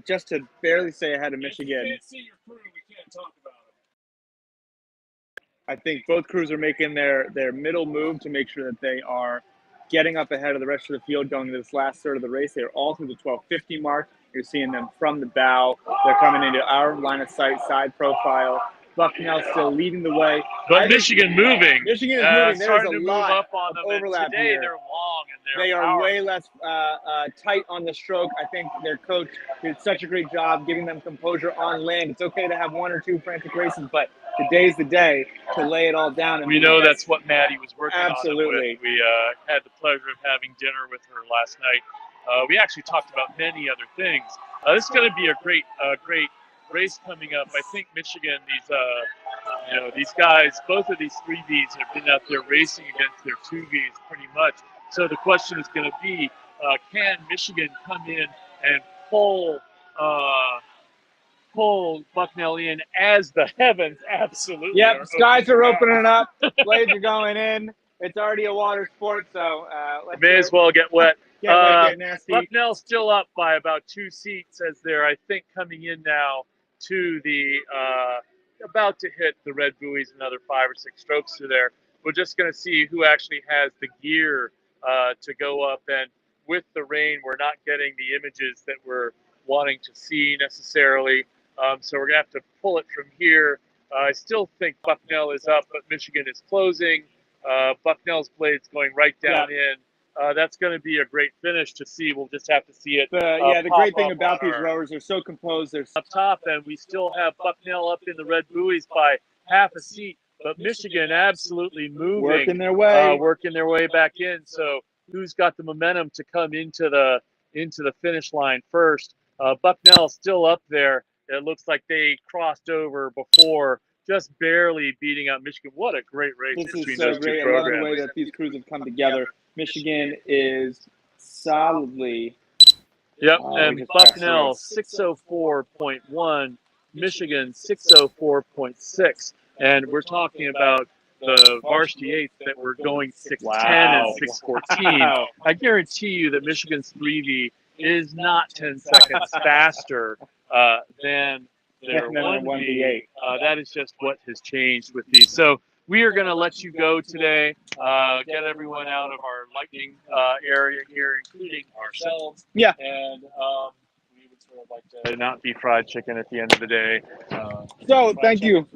just to barely stay ahead of Michigan. If you can't see your crew, we can't talk about it. I think both crews are making their middle move to make sure that they are getting up ahead of the rest of the field going into this last third of the race. They're all through the 12:50 mark. You're seeing them from the bow. They're coming into our line of sight, side profile. Bucknell still leading the way. But Michigan moving. Michigan is moving. There's starting a to lot move up on them. overlap Today here. they're long, and they're They are powerful. way less tight on the stroke. I think their coach did such a great job giving them composure on land. It's okay to have one or two frantic races, but the day's the day to lay it all down. And We know that's what Maddie was working on them Absolutely. with. We had the pleasure of having dinner with her last night. We actually talked about many other things. This is going to be a great race coming up. I think Michigan, these guys, both of these 3Vs have been out there racing against their 2Vs pretty much. So the question is going to be, can Michigan come in and pull Bucknell in as the heavens absolutely Yep, are skies are opening opening up. Blades are going in. It's already a water sport, so let's May as well get wet. get nasty. Bucknell's still up by about 2 seats as they're, I think, coming in now to the about to hit the red buoys, another 5 or 6 strokes to there. We're just going to see who actually has the gear to go up. And with the rain, we're not getting the images that we're wanting to see necessarily. So we're going to have to pull it from here. I still think Bucknell is up, but Michigan is closing. Bucknell's blade's going right down in. That's going to be a great finish to see. We'll just have to see it. The great thing about these rowers, they're so composed. They're up top, and we still have Bucknell up in the red buoys by half a seat. But Michigan absolutely moving, working their way back in. So who's got the momentum to come into the finish line first? Bucknell still up there. It looks like they crossed over before, just barely beating out Michigan. What a great race between those two programs. I love the way that these crews have come together. Michigan is solidly. Yep, and Bucknell 604.1, Michigan 604.6 , and we're talking about the Varsity 8 that were going 610 and 614. Wow. I guarantee you that Michigan's 3V is not 10 seconds faster than their 1V. That is just what has changed with these. So we are going to let you go today, get everyone out of our lightning area here, including ourselves. Yeah. And we would sort of like to not be fried chicken at the end of the day. So thank you.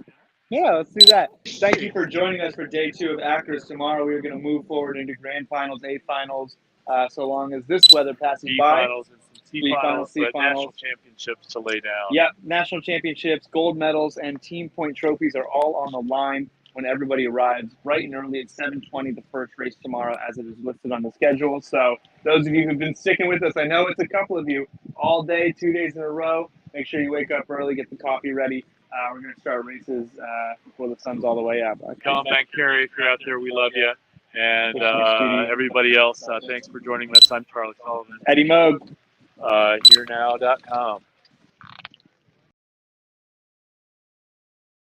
Yeah, let's do that. Thank you for joining us for day 2 of ACRA. Tomorrow we are going to move forward into grand finals, A finals, so long as this weather passes B by. finals and some C finals, C but finals. national championships to lay down. Yep, national championships, gold medals, and team point trophies are all on the line when everybody arrives bright and early at 7:20, the first race tomorrow, as it is listed on the schedule. So those of you who've been sticking with us, I know it's a couple of you, all day, 2 days in a row. Make sure you wake up early, get the coffee ready. We're going to start races before the sun's all the way up. Colin Carey, if you're out there, we love you. And everybody else, thanks for joining us. I'm Charlie Sullivan. Eddie Moog. HereNow.com.